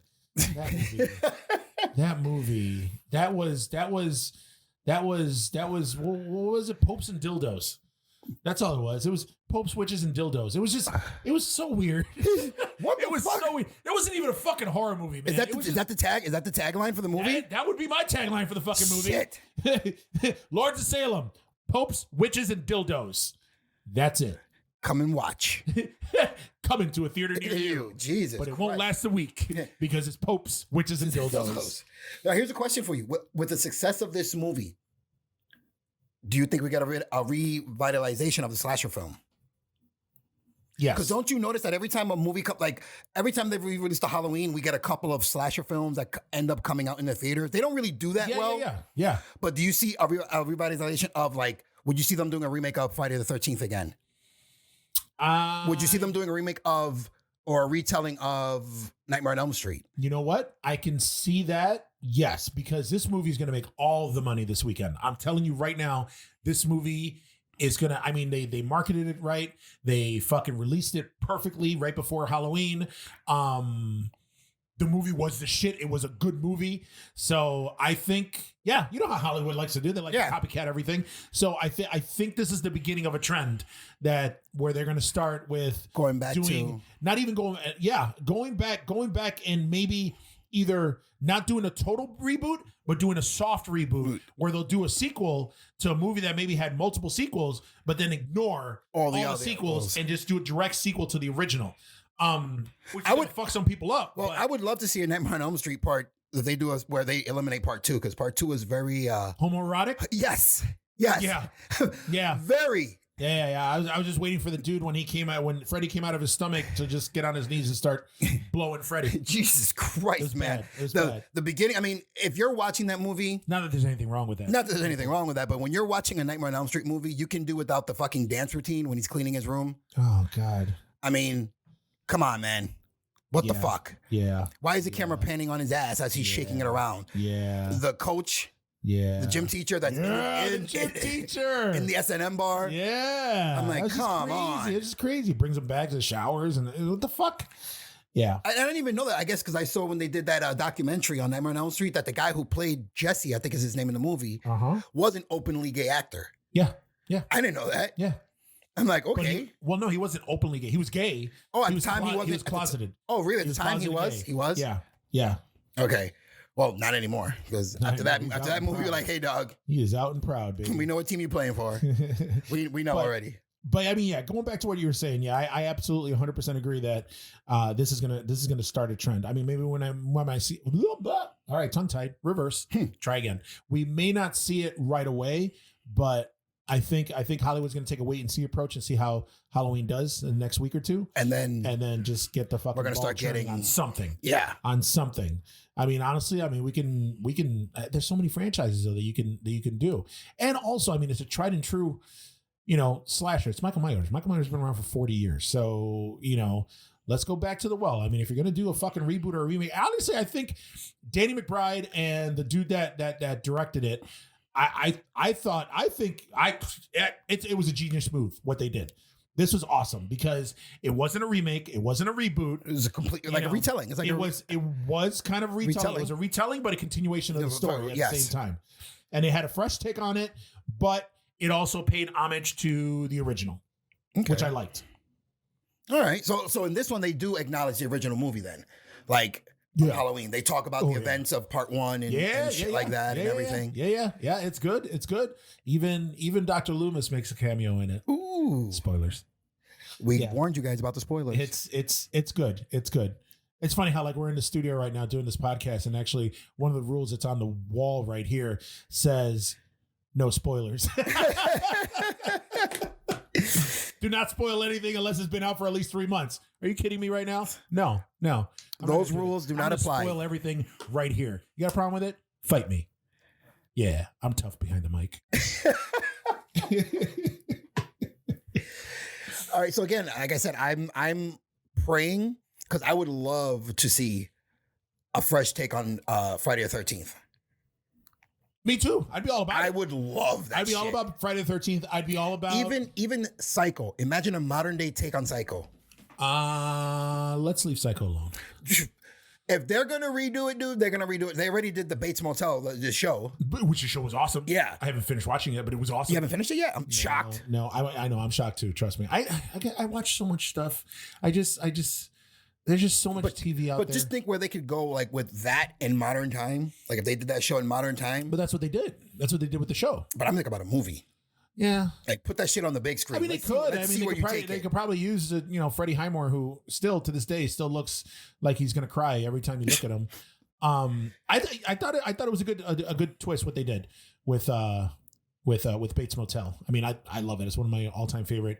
That movie. That was what was it? Popes and dildos. That's all it was. It was popes, witches, and dildos. It was so weird. What It was the fuck? so weird. It wasn't even a fucking horror movie, man. Is that the tag? Is that the tagline for the movie? That would be my tagline for the fucking movie. Shit. Lords of Salem, popes, witches, and dildos. That's it. Come and watch. Coming to a theater near you. Jesus. But it won't last a week because it's popes, witches, and dildos. Now, here's a question for you. With the success of this movie, do you think we got a revitalization of the slasher film? Yes. Because don't you notice that every time a movie every time they re-release the Halloween, we get a couple of slasher films that end up coming out in the theater. They don't really do that well. Yeah. But do you see a revitalization of, like, would you see them doing a remake of Friday the 13th again? Would you see them doing a remake of or a retelling of Nightmare on Elm Street? You know what? I can see that. Yes, because this movie is going to make all the money this weekend. I'm telling you right now, this movie is going to, I mean, they marketed it right. They fucking released it perfectly right before Halloween. The movie was the shit. It was a good movie. So I think, yeah, you know how Hollywood likes to do. They like to copycat everything. So I think this is the beginning of a trend where they're going to start with going back and maybe either not doing a total reboot, but doing a soft reboot where they'll do a sequel to a movie that maybe had multiple sequels, but then ignore all the sequels and just do a direct sequel to the original. Which I would fuck some people up. Well, I would love to see a Nightmare on Elm Street part that they do where they eliminate part 2, because part 2 is very homoerotic. Yes. Yeah. Very. Yeah. I was just waiting for the dude when Freddy came out of his stomach to just get on his knees and start blowing Freddy. Jesus Christ, man. It was bad. The beginning, I mean, if you're watching that movie. Not that there's anything wrong with that. Not that there's anything wrong with that, but when you're watching a Nightmare on Elm Street movie, you can do without the fucking dance routine when he's cleaning his room. Oh, God. I mean, come on, man. What the fuck? Yeah. Why is the camera panning on his ass as he's shaking it around? Yeah. The coach. Yeah. The gym teacher that's the gym teacher in the S&M bar. Yeah. I'm like, come on. It's just crazy. Brings him back to the showers and what the fuck? Yeah. I didn't even know that. I guess because I saw when they did that documentary on Nightmare on Elm Street that the guy who played Jesse, I think is his name in the movie, was an openly gay actor. Yeah. I didn't know that. Yeah. I'm like, okay. No, he wasn't openly gay. He was gay. Oh, at the time he wasn't. He was closeted. Oh, really? At the time he was? He was? Yeah. Okay. Well, not anymore. Because after that movie, you're like, hey, dog. He is out and proud, baby. We know what team you're playing for. we know already. But I mean, yeah, going back to what you were saying, I absolutely 100% agree that this is gonna start a trend. I mean, maybe when I see, all right, tongue tied, reverse, try again. We may not see it right away, but I think Hollywood's gonna take a wait and see approach and see how Halloween does in the next week or two, and then just get the fucking. We're gonna start getting on something. Yeah, on something. I mean, honestly, we can. There's so many franchises though that you can do, and also, I mean, it's a tried and true, slasher. It's Michael Myers. Michael Myers has been around for 40 years, so let's go back to the well. I mean, if you're gonna do a fucking reboot or a remake, honestly, I think Danny McBride and the dude that directed it. It was a genius move what they did. This was awesome because it wasn't a remake, it wasn't a reboot. It was a complete a retelling. It's like it was kind of retelling. It was a retelling, but a continuation of the story at the same time. And they had a fresh take on it, but it also paid homage to the original, which I liked. All right, so in this one they do acknowledge the original movie then, like. Halloween. They talk about the events of part 1 and shit like that and everything. Yeah. It's good. Even Dr. Loomis makes a cameo in it. Ooh. Spoilers. We warned you guys about the spoilers. It's good. It's good. It's funny how we're in the studio right now doing this podcast, and actually one of the rules that's on the wall right here says no spoilers. Do not spoil anything unless it's been out for at least 3 months. Are you kidding me right now? No. Those rules do not apply. Spoil everything right here. You got a problem with it? Fight me. Yeah, I'm tough behind the mic. All right. So again, like I said, I'm praying because I would love to see a fresh take on Friday the 13th. Me too. I'd be all about I it. would love that. I'd be all about Friday the 13th. I'd be all about even Psycho. Imagine a modern day take on Psycho. Let's leave Psycho alone. If they're gonna redo it, dude, they're gonna redo it. They already did the Bates Motel, the show. Which the show was awesome. Yeah. I haven't finished watching it, but it was awesome. You haven't finished it yet? I'm shocked. No, I know. I'm shocked too. Trust me. I watch so much stuff. I just there's just so much TV out there. But just think where they could go, like with that in modern time. Like if they did that show in modern time. But that's what they did. That's what they did with the show. But I'm thinking about a movie. Yeah. Like put that shit on the big screen. I mean, Let's they could. See, let's see where they could probably use Freddie Highmore, who still to this day still looks like he's gonna cry every time you look at him. I thought it was a good twist what they did with Bates Motel. I mean, I love it. It's one of my all time favorite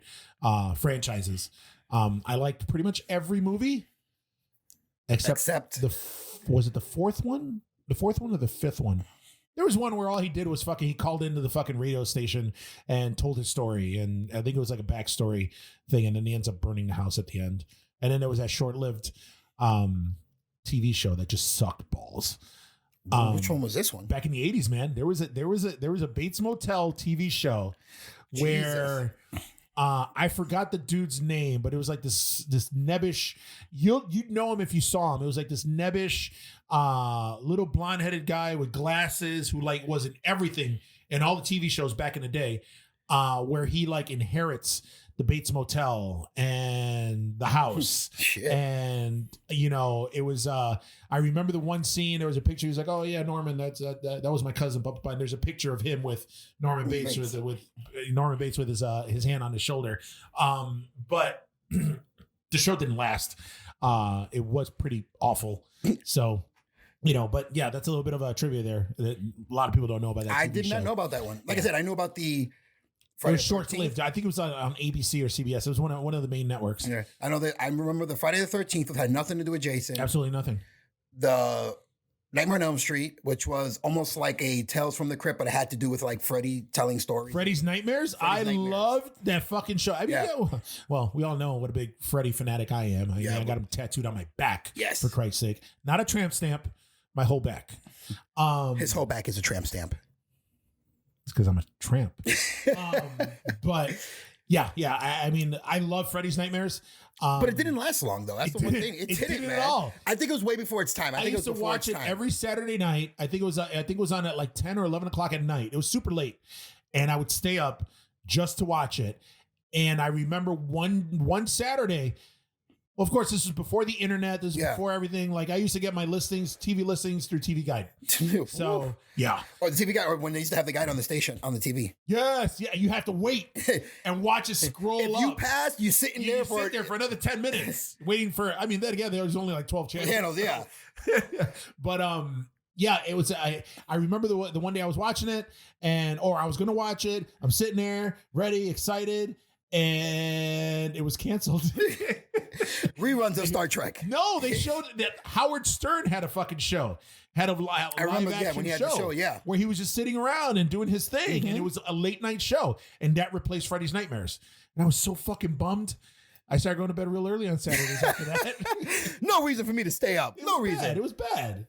franchises. I liked pretty much every movie except was it the fourth one? The fourth one or the fifth one? There was one where all he did was he called into the fucking radio station and told his story. And I think it was like a backstory thing. And then he ends up burning the house at the end. And then there was that short-lived TV show that just sucked balls. Which one was this one? Back in the 80s, man. There was a Bates Motel TV show where I forgot the dude's name, but it was like this nebbish. You'd know him if you saw him. It was like this nebbish little blonde-headed guy with glasses who like was in everything in all the TV shows back in the day, where he like inherits the Bates Motel and the house. Shit. And it was I remember the one scene, there was a picture, he's like, oh yeah, Norman, that was my cousin, and there's a picture of him with Norman Bates with Norman Bates with his hand on his shoulder. But the show didn't last. It was pretty awful. So but yeah, that's a little bit of a trivia there that a lot of people don't know about that. I did not know about that one. Like I said, I knew about the It was short-lived. I think it was on ABC or CBS. It was one of the main networks. Yeah, I know that. I remember the Friday the 13th, which had nothing to do with Jason. Absolutely nothing. The Nightmare on Elm Street, which was almost like a Tales from the Crypt, but it had to do with like Freddy telling stories. Freddy's Nightmares? I loved that fucking show. I mean, well, we all know what a big Freddy fanatic I am. I got him tattooed on my back. Yes. For Christ's sake. Not a tramp stamp, my whole back. His whole back is a tramp stamp. It's because I'm a tramp. But yeah. I mean, I love Freddy's Nightmares. But it didn't last long, though. That's the one thing. It didn't, man. At all. I think it was way before its time. I think used to watch it every Saturday night. I think it was on at like 10 or 11 o'clock at night. It was super late, and I would stay up just to watch it. And I remember one Saturday. Well, of course, this was before the internet. This was before everything. Like I used to get my TV listings through TV Guide. So yeah. Or the TV Guide, or when they used to have the guide on the station on the TV. Yes, yeah. You have to wait and watch it scroll up. If you pass, you sit there for another 10 minutes waiting for. I mean, then again, there was only like 12 channels. Yeah. But yeah, it was. I remember the one day I was watching it, or I was going to watch it. I'm sitting there, ready, excited. And it was canceled. Reruns of Star Trek. No, they showed that Howard Stern had a fucking show. Had a live action when he had the show, where he was just sitting around and doing his thing, and it was a late night show, and that replaced Freddy's Nightmares. And I was so fucking bummed. I started going to bed real early on Saturdays after that. No reason for me to stay up. No reason. It was bad.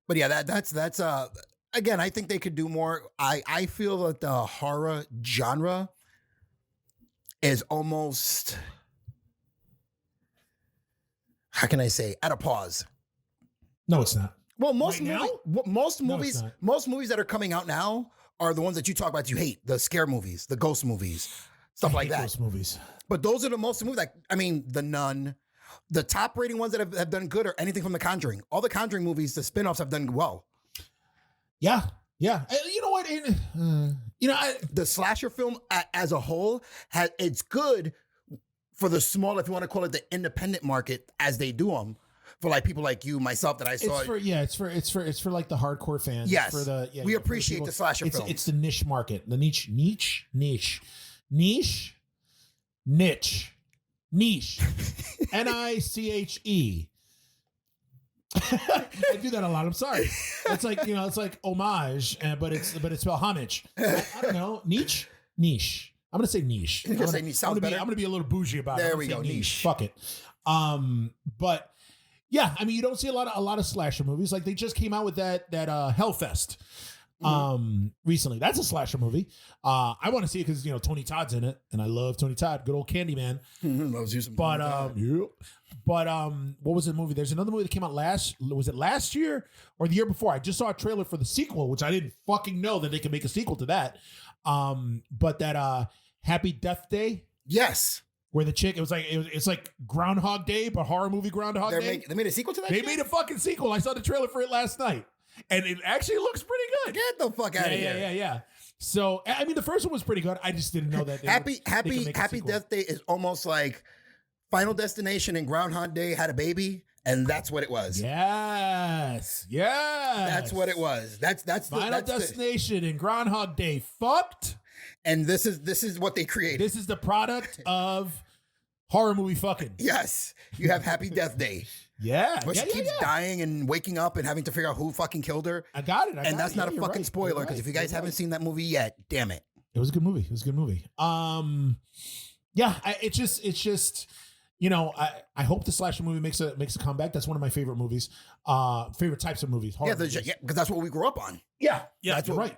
But yeah, that's again, I think they could do more. I feel that the horror genre is almost, how can I say, at a pause. No, it's not. Well, most movies that are coming out now are the ones that you talk about you hate, the scare movies, the ghost movies, stuff like that. Ghost movies. But those are the most movies. Like, I mean, The Nun. The top rating ones that have done good are anything from The Conjuring. All the Conjuring movies, the spinoffs have done well. Yeah. Yeah. You know what? The slasher film as a whole, it's good for the small, if you want to call it the independent market, as they do them. For like people like you, myself, that I saw. It's for like the hardcore fans. Yes. For the, we appreciate the slasher film. It's the niche market. The niche. NICHE. I do that a lot. I'm sorry. It's like, it's like homage, but it's spelled homage. I don't know. Niche. I'm gonna say niche. I'm gonna be a little bougie about it. There we go. Niche. Fuck it. But yeah, I mean, you don't see a lot of slasher movies. Like they just came out with that Hellfest. recently. That's a slasher movie. I want to see it because Tony Todd's in it, and I love Tony Todd, good old Candyman. Loves you some. But what was the movie? There's another movie that came out last year or the year before? I just saw a trailer for the sequel, which I didn't fucking know that they could make a sequel to that. But that Happy Death Day. Yes. Where the chick, it's like Groundhog Day, but horror movie Groundhog Day. They made a sequel to that? They made a fucking sequel. I saw the trailer for it last night. And it actually looks pretty good. Get the fuck out of here. Yeah. So, I mean, the first one was pretty good. I just didn't know that. Happy Death Day is almost like Final Destination and Groundhog Day had a baby, and that's what it was. Yes. That's what it was. That's Final Destination and Groundhog Day fucked. And this is what they created. This is the product of horror movie fucking. Yes. You have Happy Death Day. Yeah. Where she keeps dying and waking up and having to figure out who fucking killed her. I got it. And that's not a fucking spoiler, because if you guys haven't seen that movie yet, damn it. It was a good movie. It's just I hope the slasher movie makes a comeback. That's one of my favorite movies. Favorite types of movies. Horror movies. Because that's what we grew up on. Yeah. You're right.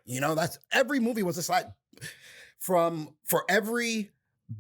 That's every movie was a slash. For every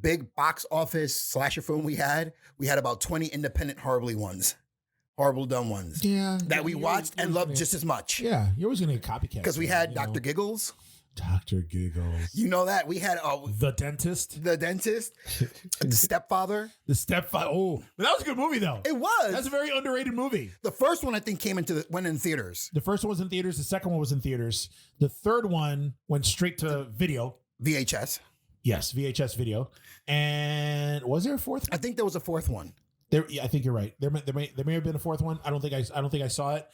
big box office slasher film we had about 20 independent horribly done ones. Yeah. That we watched and loved just as much. Yeah. You're always going to get copycats. Because we had Dr. Giggles. Dr. Giggles. You know that. We had The Dentist. The Stepfather. Oh, but that was a good movie though. It was. That's a very underrated movie. The first one I think went in theaters. The first one was in theaters. The second one was in theaters. The third one went straight to video. VHS. Yes, VHS video. And was there a fourth one? I think there was a fourth one. I think you're right. There may have been a fourth one. I don't think I saw it.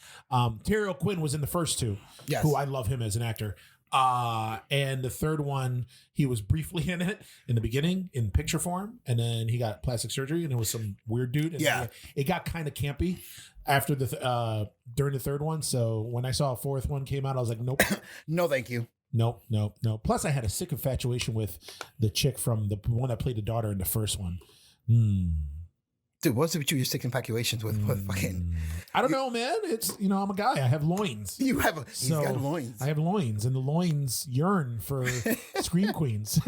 Terry O'Quinn was in the first two. Yes. Who I love him as an actor. And the third one, he was briefly in it in the beginning in picture form, and then he got plastic surgery, and it was some weird dude. And it got kind of campy after during the third one. So when I saw a fourth one came out, I was like, nope, no, thank you. Nope. Plus, I had a sick infatuation with the chick from the one that played the daughter in the first one. Dude, what's it with your sick infatuations with fucking? I don't know, man. It's I'm a guy. I have loins. He's got loins. I have loins, and the loins yearn for scream queens.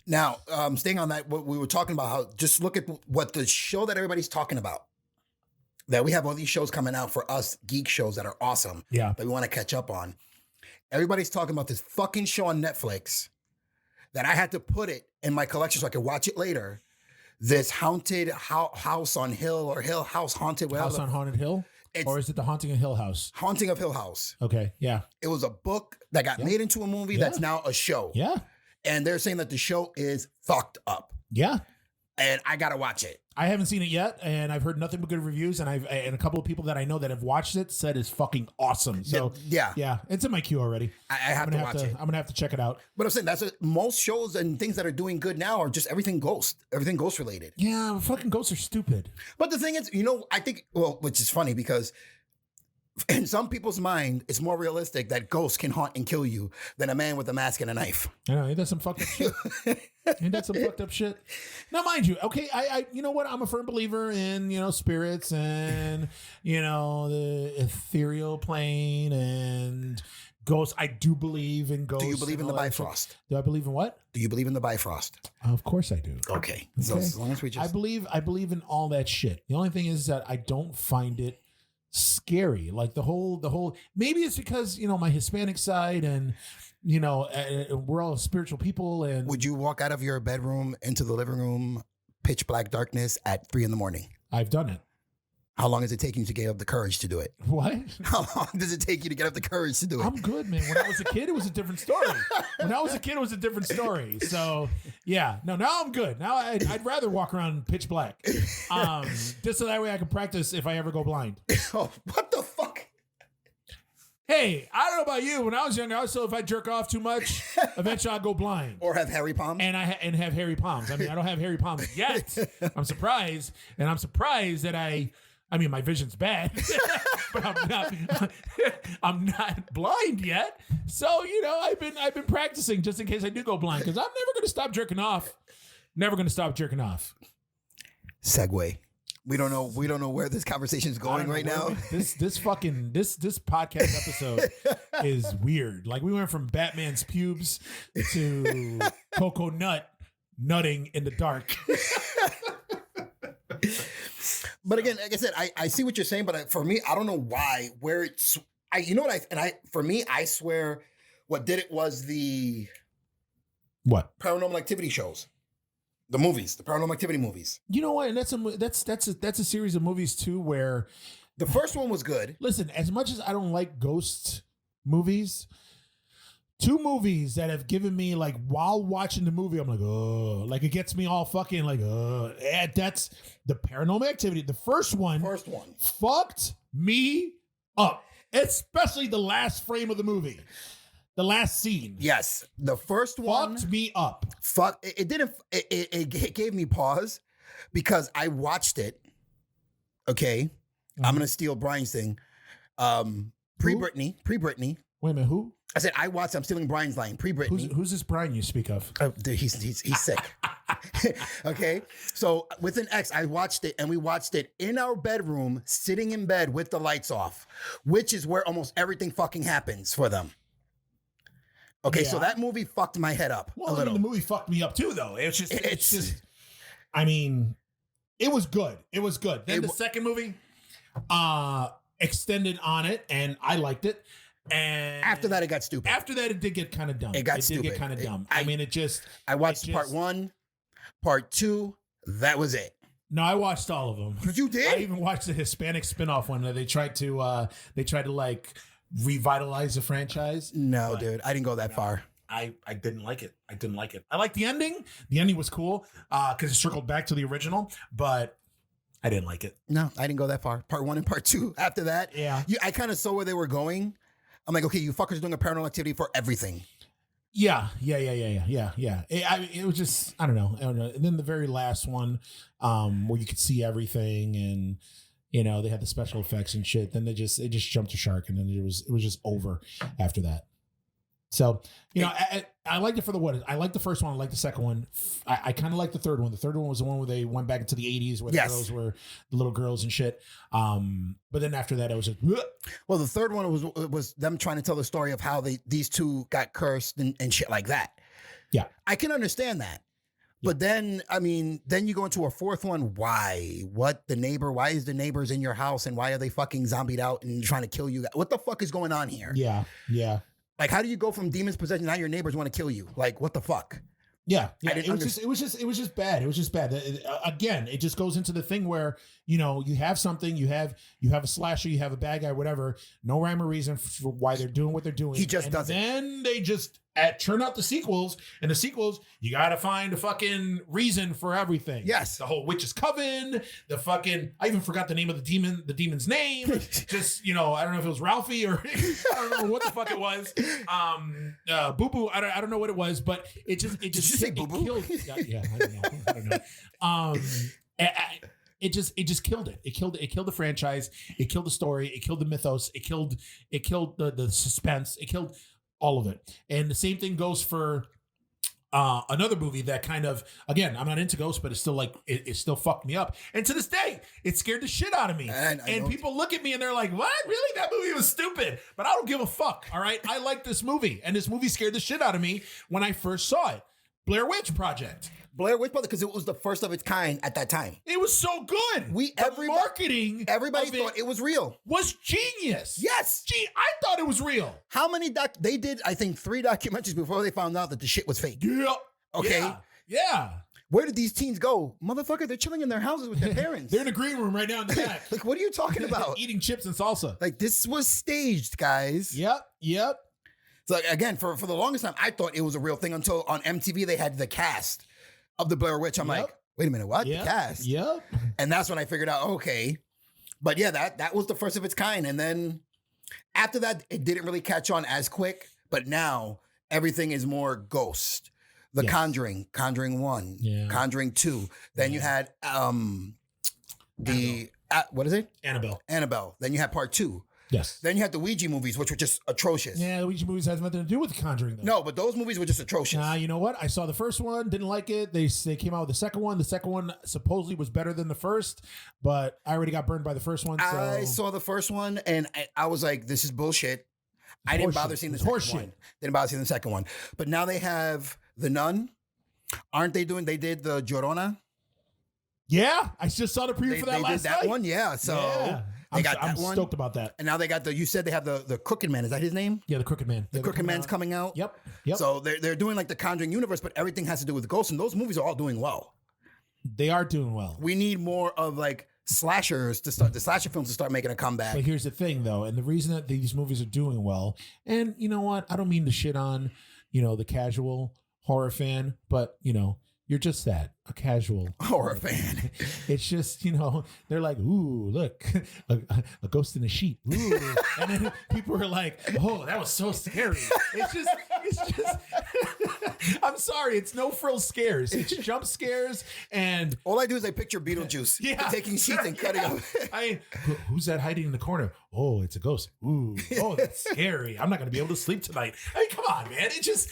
Now, staying on that, what we were talking about, how just look at what the show that everybody's talking about. That we have all these shows coming out for us geek shows that are awesome. Yeah. That we want to catch up on. Everybody's talking about this fucking show on Netflix that I had to put it in my collection so I could watch it later. This haunted house on Hill or Hill House haunted. House on Haunted Hill? Or is it The Haunting of Hill House? Haunting of Hill House. Okay, yeah. It was a book that got made into a movie that's now a show. Yeah. And they're saying that the show is fucked up. Yeah. And I got to watch it. I haven't seen it yet, and I've heard nothing but good reviews, and a couple of people that I know that have watched it said it's fucking awesome. So yeah, it's in my queue already. I have to watch it. I'm gonna have to check it out. But I'm saying most shows and things that are doing good now are just everything ghost related. Yeah, fucking ghosts are stupid. But the thing is, I think, which is funny because in some people's mind, it's more realistic that ghosts can haunt and kill you than a man with a mask and a knife. I know, ain't that some fucked up shit? Ain't that some fucked up shit? Now, mind you, okay, I you know what? I'm a firm believer in, spirits and, the ethereal plane and ghosts. I do believe in ghosts. Do you believe in the Bifrost? Do I believe in what? Do you believe in the Bifrost? Of course I do. Okay. So as long as we just... I believe in all that shit. The only thing is that I don't find it scary. Like the whole maybe it's because my Hispanic side and we're all spiritual people. And would you walk out of your bedroom into the living room, pitch black darkness at 3 a.m? I've done it. How long does it take you to get up the courage to do it? What? How long does it take you to get up the courage to do it? I'm good, man. When I was a kid, it was a different story. So yeah, no, now I'm good. Now I'd rather walk around pitch black, just so that way I can practice if I ever go blind. Oh, what the fuck? Hey, I don't know about you. When I was younger, I was told if I jerk off too much, eventually I'll go blind. Or have hairy palms. And have hairy palms. I mean, I don't have hairy palms yet. I'm surprised that my vision's bad, but I'm not blind yet. So, I've been practicing just in case I do go blind, because I'm never going to stop jerking off. Never going to stop jerking off. Segue. We don't know where this conversation is going right now. This podcast episode is weird. Like we went from Batman's pubes to KoKo-KnuTT nutting in the dark. But again, like I said, I see what you're saying, but for me, I don't know why. Where it's, for me, I swear, what did it was the What? Paranormal Activity shows, the movies, the Paranormal Activity movies. You know what? And that's a series of movies too, where the first one was good. Listen, as much as I don't like ghost movies, two movies that have given me like while watching the movie, I'm like, oh, like it gets me all fucking like, that's the Paranormal Activity. The first one fucked me up, especially the last frame of the movie, the last scene. Yes, the first one fucked me up. It didn't. It gave me pause because I watched it. Okay, I'm gonna steal Brian's thing. Pre-Britney. Wait a minute, who? I said I watched. I'm stealing Brian's line. Pre-Britney. Who's this Brian you speak of? Dude, he's sick. Okay, so with an ex, I watched it, and we watched it in our bedroom, sitting in bed with the lights off, which is where almost everything fucking happens for them. Okay, so that movie fucked my head up a little. The movie fucked me up too, though. It's just. I mean, it was good. It was good. Then the second movie, extended on it, and I liked it. And after that, it got stupid. After that, it did get kind of dumb. It did get kind of dumb. I watched part 1, part 2. That was it. No, I watched all of them. You did? I even watched the Hispanic spinoff one that they tried to like revitalize the franchise. No, dude, I didn't go that far. I didn't like it. I liked the ending. The ending was cool because it circled back to the original, but I didn't like it. No, I didn't go that far. Part 1 and part 2. After that, I kind of saw where they were going. I'm like, okay, you fuckers doing a Paranormal Activity for everything. Yeah. It was just, I don't know. And then the very last one, where you could see everything, and they had the special effects and shit. Then it just jumped the shark, and then it was just over after that. So, I liked it for what I liked the first one. I liked the second one. I kind of liked the third one. The third one was the one where they went back into the 80s where the girls were the little girls and shit. But then after that, it was just... Well, the third one was them trying to tell the story of how these two got cursed and shit like that. Yeah. I can understand that. But then, then you go into a fourth one. Why? Why is the neighbors in your house, and why are they fucking zombied out and trying to kill you? What the fuck is going on here? Yeah. Like, how do you go from demons possession, now your neighbors want to kill you? Like, what the fuck? Yeah. It was just bad. It was just bad. Again, it just goes into the thing where, you have something, you have a slasher, you have a bad guy, whatever, no rhyme or reason for why they're doing what they're doing. He just does it. Then they just churn out the sequels, and the sequels, you got to find a fucking reason for everything. Yes. The whole witch's coven, I even forgot the name of the demon's name. Just, I don't know if it was Ralphie or I don't know what the fuck it was. Boo Boo, I don't know what it was, but it just Did you say Boo Boo? Killed. Yeah, I don't know. It just killed it. It killed the franchise. It killed the story. It killed the mythos. It killed the suspense. It killed all of it. And the same thing goes for another movie that kind of, again, I'm not into ghosts, but it's still like, it still fucked me up. And to this day, it scared the shit out of me. And people look at me and they're like, what? Really? That movie was stupid. But I don't give a fuck. All right. I like this movie. And this movie scared the shit out of me when I first saw it. Blair Witch Project. Blair Witch Project, because it was the first of its kind at that time. It was so good. Everybody thought it was real. Was genius. Yes. Gee, I thought it was real. How many they did, I think, 3 documentaries before they found out that the shit was fake. Yeah. Okay. Yeah. Where did these teens go? Motherfucker, they're chilling in their houses with their parents. They're in the green room right now in the back. Like, what are you talking about? Eating chips and salsa. Like, this was staged, guys. Yep. So again, for the longest time, I thought it was a real thing until on MTV they had the cast of the Blair Witch. I'm like, wait a minute, what? The cast? Yep. And that's when I figured out, okay. But yeah, that was the first of its kind. And then after that, it didn't really catch on as quick. But now everything is more ghost. The Conjuring, Conjuring 1, Conjuring 2. Then you had what is it? Annabelle. Then you had part 2. Yes. Then you had the Ouija movies, which were just atrocious. Yeah, the Ouija movies has nothing to do with The Conjuring, though. No, but those movies were just atrocious. Nah, you know what? I saw the first one, didn't like it. They came out with the second one. The second one supposedly was better than the first, but I already got burned by the first one. So I saw the first one, and I was like, this is bullshit. I didn't bother seeing the second one. Didn't bother seeing the second one. But now they have The Nun. Aren't they doing? They did the Llorona. Yeah, I just saw the preview for that last night. They did that one, yeah. So they got that one. I'm stoked about that. And now they got you said they have the Crooked Man. Is that his name? Yeah, the Crooked Man. The Crooked Man's coming out. Yep. So they're doing like the Conjuring universe, but everything has to do with ghosts, and those movies are all doing well. They are doing well. We need more of like slashers to start, the slasher films to start making a comeback. But here's the thing, though, and the reason that these movies are doing well, and you know what? I don't mean to shit on, the casual horror fan, but you're just that, a casual horror fan. It's just, they're like, ooh, look, a ghost in a sheet. Ooh. And then people are like, oh, that was so scary. It's just, I'm sorry, it's no frill scares. It's jump scares. And all I do is I picture Beetlejuice taking sheets and cutting them. Who's that hiding in the corner? Oh, it's a ghost. Ooh, oh, that's scary. I'm not going to be able to sleep tonight. I mean, come on, man. It just,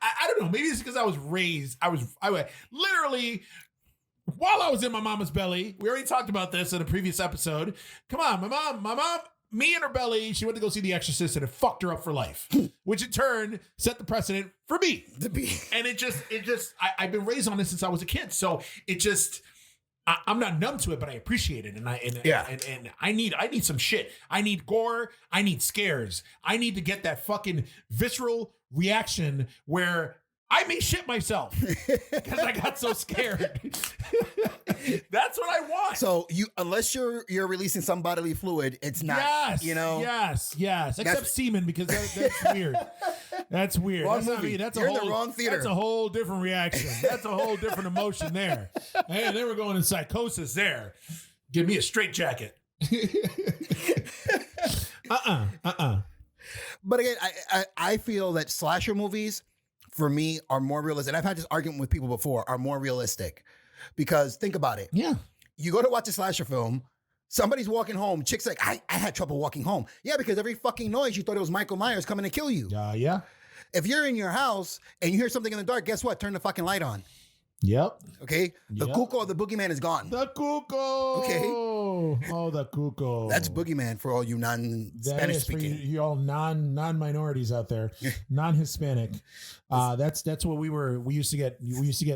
I don't know. Maybe it's because I was raised. I literally, while I was in my mama's belly, we already talked about this in a previous episode. Come on, my mom, me in her belly, she went to go see The Exorcist and it fucked her up for life, which in turn set the precedent for me. And I've been raised on this since I was a kid. So I'm not numb to it, but I appreciate it. And I need some shit. I need gore. I need scares. I need to get that fucking visceral reaction where I may shit myself because I got so scared. That's what I want. So unless you're releasing some bodily fluid, it's not. Yes. Except semen, because that's weird. That's weird. Wrong that's movie. Not me. That's you're in the wrong theater. That's a whole different reaction. That's a whole different emotion there. Hey, they were going in psychosis there. Give me a straitjacket. But again, I feel that slasher movies, for me, are more realistic. And I've had this argument with people before, are more realistic. Because think about it. Yeah. You go to watch a slasher film, somebody's walking home, chick's like, I had trouble walking home. Yeah, because every fucking noise, you thought it was Michael Myers coming to kill you. Yeah. If you're in your house and you hear something in the dark, guess what? Turn the fucking light on. Yep. Okay? The KoKo or the boogeyman is gone. The KoKo. Okay. Oh, the KoKo. That's boogeyman for all you non-Spanish speaking. For you all non-minorities out there, non-Hispanic. That's what we used to get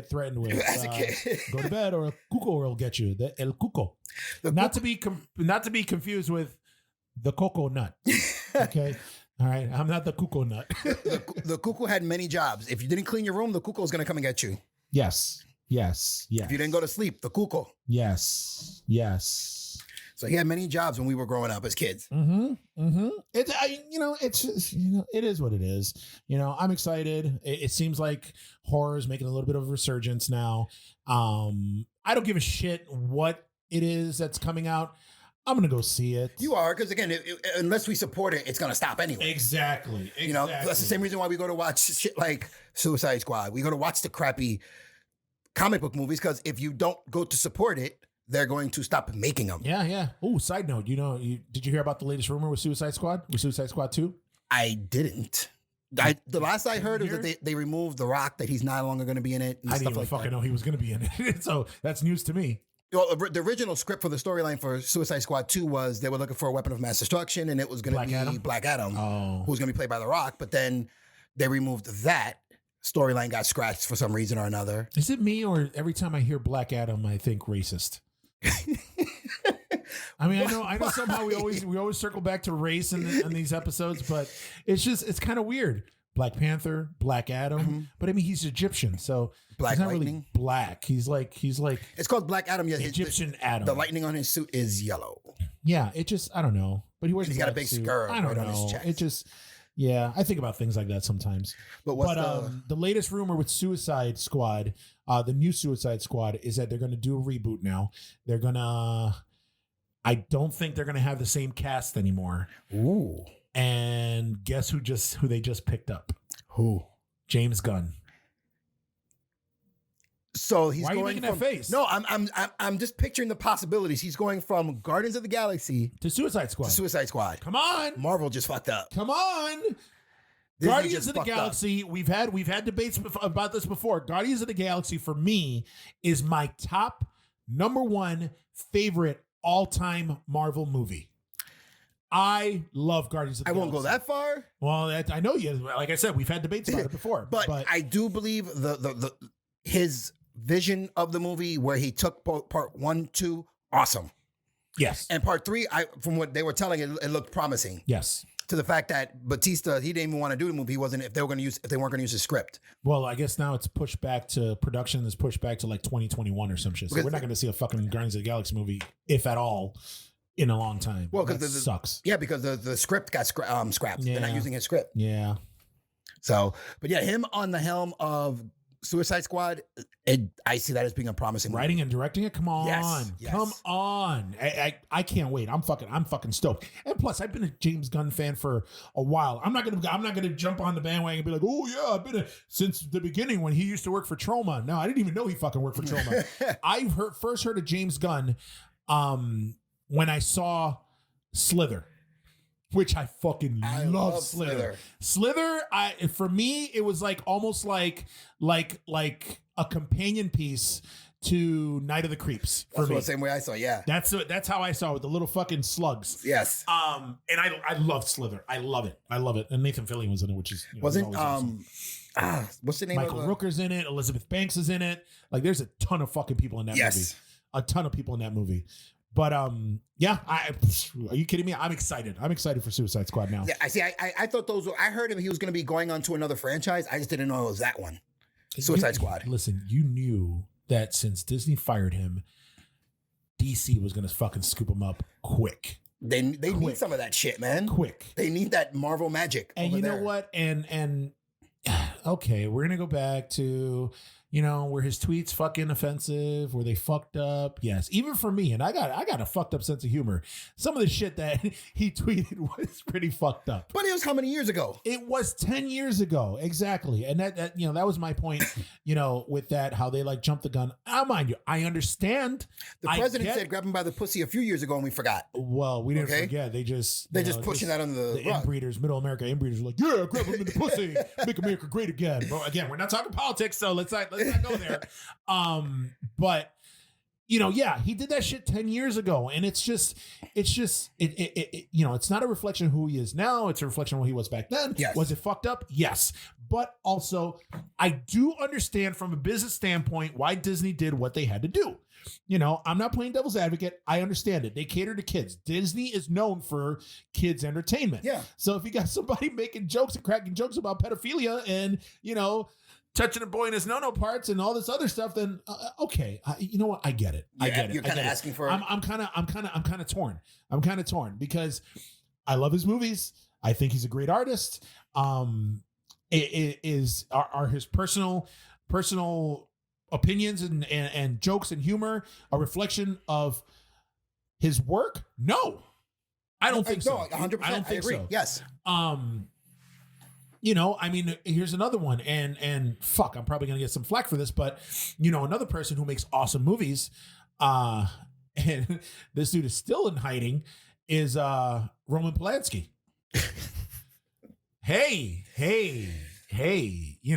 threatened with. As a kid. Go to bed or a KoKo will get you. The El KoKo. Not to be confused with the cocoa nut. Okay. All right. I'm not the KoKo nut. The KoKo had many jobs. If you didn't clean your room, the KoKo is going to come and get you. Yes. If you didn't go to sleep, the KoKo. Yes. So he had many jobs when we were growing up as kids. It's just, it is what it is. I'm excited. It seems like horror is making a little bit of a resurgence now. I don't give a shit what it is that's coming out. I'm going to go see it. You are, because again, unless we support it, it's going to stop anyway. Exactly. That's the same reason why we go to watch shit like Suicide Squad. We go to watch the crappy comic book movies, because if you don't go to support it, they're going to stop making them. Yeah. Oh, side note, did you hear about the latest rumor with Suicide Squad? With Suicide Squad 2? I didn't. The last I heard was that they removed The Rock, that he's no longer going to be in it. And I didn't even fucking know he was going to be in it. So that's news to me. Well, the original script for the storyline for Suicide Squad 2 was they were looking for a weapon of mass destruction, and it was going to be Black Adam, who was going to be played by The Rock. But then they removed that. Storyline got scratched for some reason or another. Is it me, or every time I hear Black Adam, I think racist? I mean, I know somehow we always circle back to race in these episodes, but it's kind of weird. Black Panther, Black Adam, but I mean, he's Egyptian, so Black he's not Lightning. really black. He's like it's called Black Adam. Yeah, Egyptian Adam. The lightning on his suit is yellow. Yeah, I don't know, but he wears. He's got a big scar right on his chest. I think about things like that sometimes. But the latest rumor with Suicide Squad, the new Suicide Squad, is that they're going to do a reboot now. I don't think they're going to have the same cast anymore. Ooh. And guess who they just picked up? Who? James Gunn. So he's Why are you going making from, that face? No, I'm just picturing the possibilities. He's going from Guardians of the Galaxy To Suicide Squad. to Suicide Squad. Come on. Marvel just fucked up. Come on. Disney Guardians just of the fucked up. Galaxy. We've had debates about this before. Guardians of the Galaxy for me is my top number one favorite all-time Marvel movie. I love Guardians of the I Galaxy. won't go that far, Well, I know you. Like I said, we've had debates about it before. but I do believe the his vision of the movie where he took part 1, 2, awesome, yes, and part 3, from what they were telling, it looked promising. yes. To the fact that Batista, he didn't even want to do the movie. He wasn't if they weren't going to use his script. Well, I guess now it's pushed back to production. Is pushed back to like 2021 or some shit. So Because we're not going to see a fucking Guardians of the Galaxy movie, if at all, in a long time. Well, that because sucks. Yeah, because the script got scrapped. They're not Yeah. using his script. Yeah. So, but yeah, him on the helm of Suicide Squad, I see that as being a promising movie. Writing and directing it. Come on, Yes. come on! I can't wait. I'm fucking stoked. And plus, I've been a James Gunn fan for a while. I'm not gonna jump on the bandwagon and be like, oh yeah, I've been since the beginning when he used to work for Troma. No, I didn't even know he fucking worked for Troma. I first heard of James Gunn when I saw Slither. Which I fucking love Slither. Slither, for me, it was like almost like a companion piece to Night of the Creeps. That's the same way I saw. Yeah, That's how I saw it with the little fucking slugs. yes. And I love Slither. I love it. And Nathan Fillion was in it, which is Wasn't awesome. what's the name? Michael Rooker's in it. Elizabeth Banks is in it. Like, there's a ton of fucking people in that movie. A ton of people in that movie. But yeah, are you kidding me? I'm excited. I'm excited for Suicide Squad now. Yeah, I see. I thought those were. I heard he was going to be going on to another franchise. I just didn't know it was that one. Suicide Squad. Listen, you knew that since Disney fired him, DC was going to fucking scoop him up quick. They need some of that shit, man. Quick. They need that Marvel magic. And you know what? And okay, we're gonna go back to, were his tweets fucking offensive? Were they fucked up? Yes. Even for me, and I got a fucked up sense of humor. Some of the shit that he tweeted was pretty fucked up. But it was how many years ago? It was 10 years ago. Exactly. And that was my point, with that, how they like jumped the gun. Mind you, I understand. The president said grab him by the pussy a few years ago and we forgot. Well, we didn't forget. They just pushing that under the rug. Inbreeders, middle America inbreeders were like, yeah, grab him in the pussy, make America great again. But again, we're not talking politics, so let's not go there. But yeah, he did that shit 10 years ago, and it's not a reflection of who he is now. It's a reflection of who he was back then. Yes. Was it fucked up? Yes. But also, I do understand from a business standpoint why Disney did what they had to do. I'm not playing devil's advocate. I understand it. They cater to kids. Disney is known for kids' entertainment. Yeah. So if you got somebody making jokes and cracking jokes about pedophilia and, touching a boy in his no-no parts and all this other stuff, then okay, you know what? I get it. I get it. You're kind of asking for. I'm kind of torn. I'm kind of torn because I love his movies. I think he's a great artist. Are his personal opinions and jokes and humor a reflection of his work? No, I don't think so. 100%. I don't think agree. so. Yes. Here's another one, and fuck, I'm probably gonna get some flack for this, but another person who makes awesome movies, and this dude is still in hiding, is Roman Polanski. Hey, he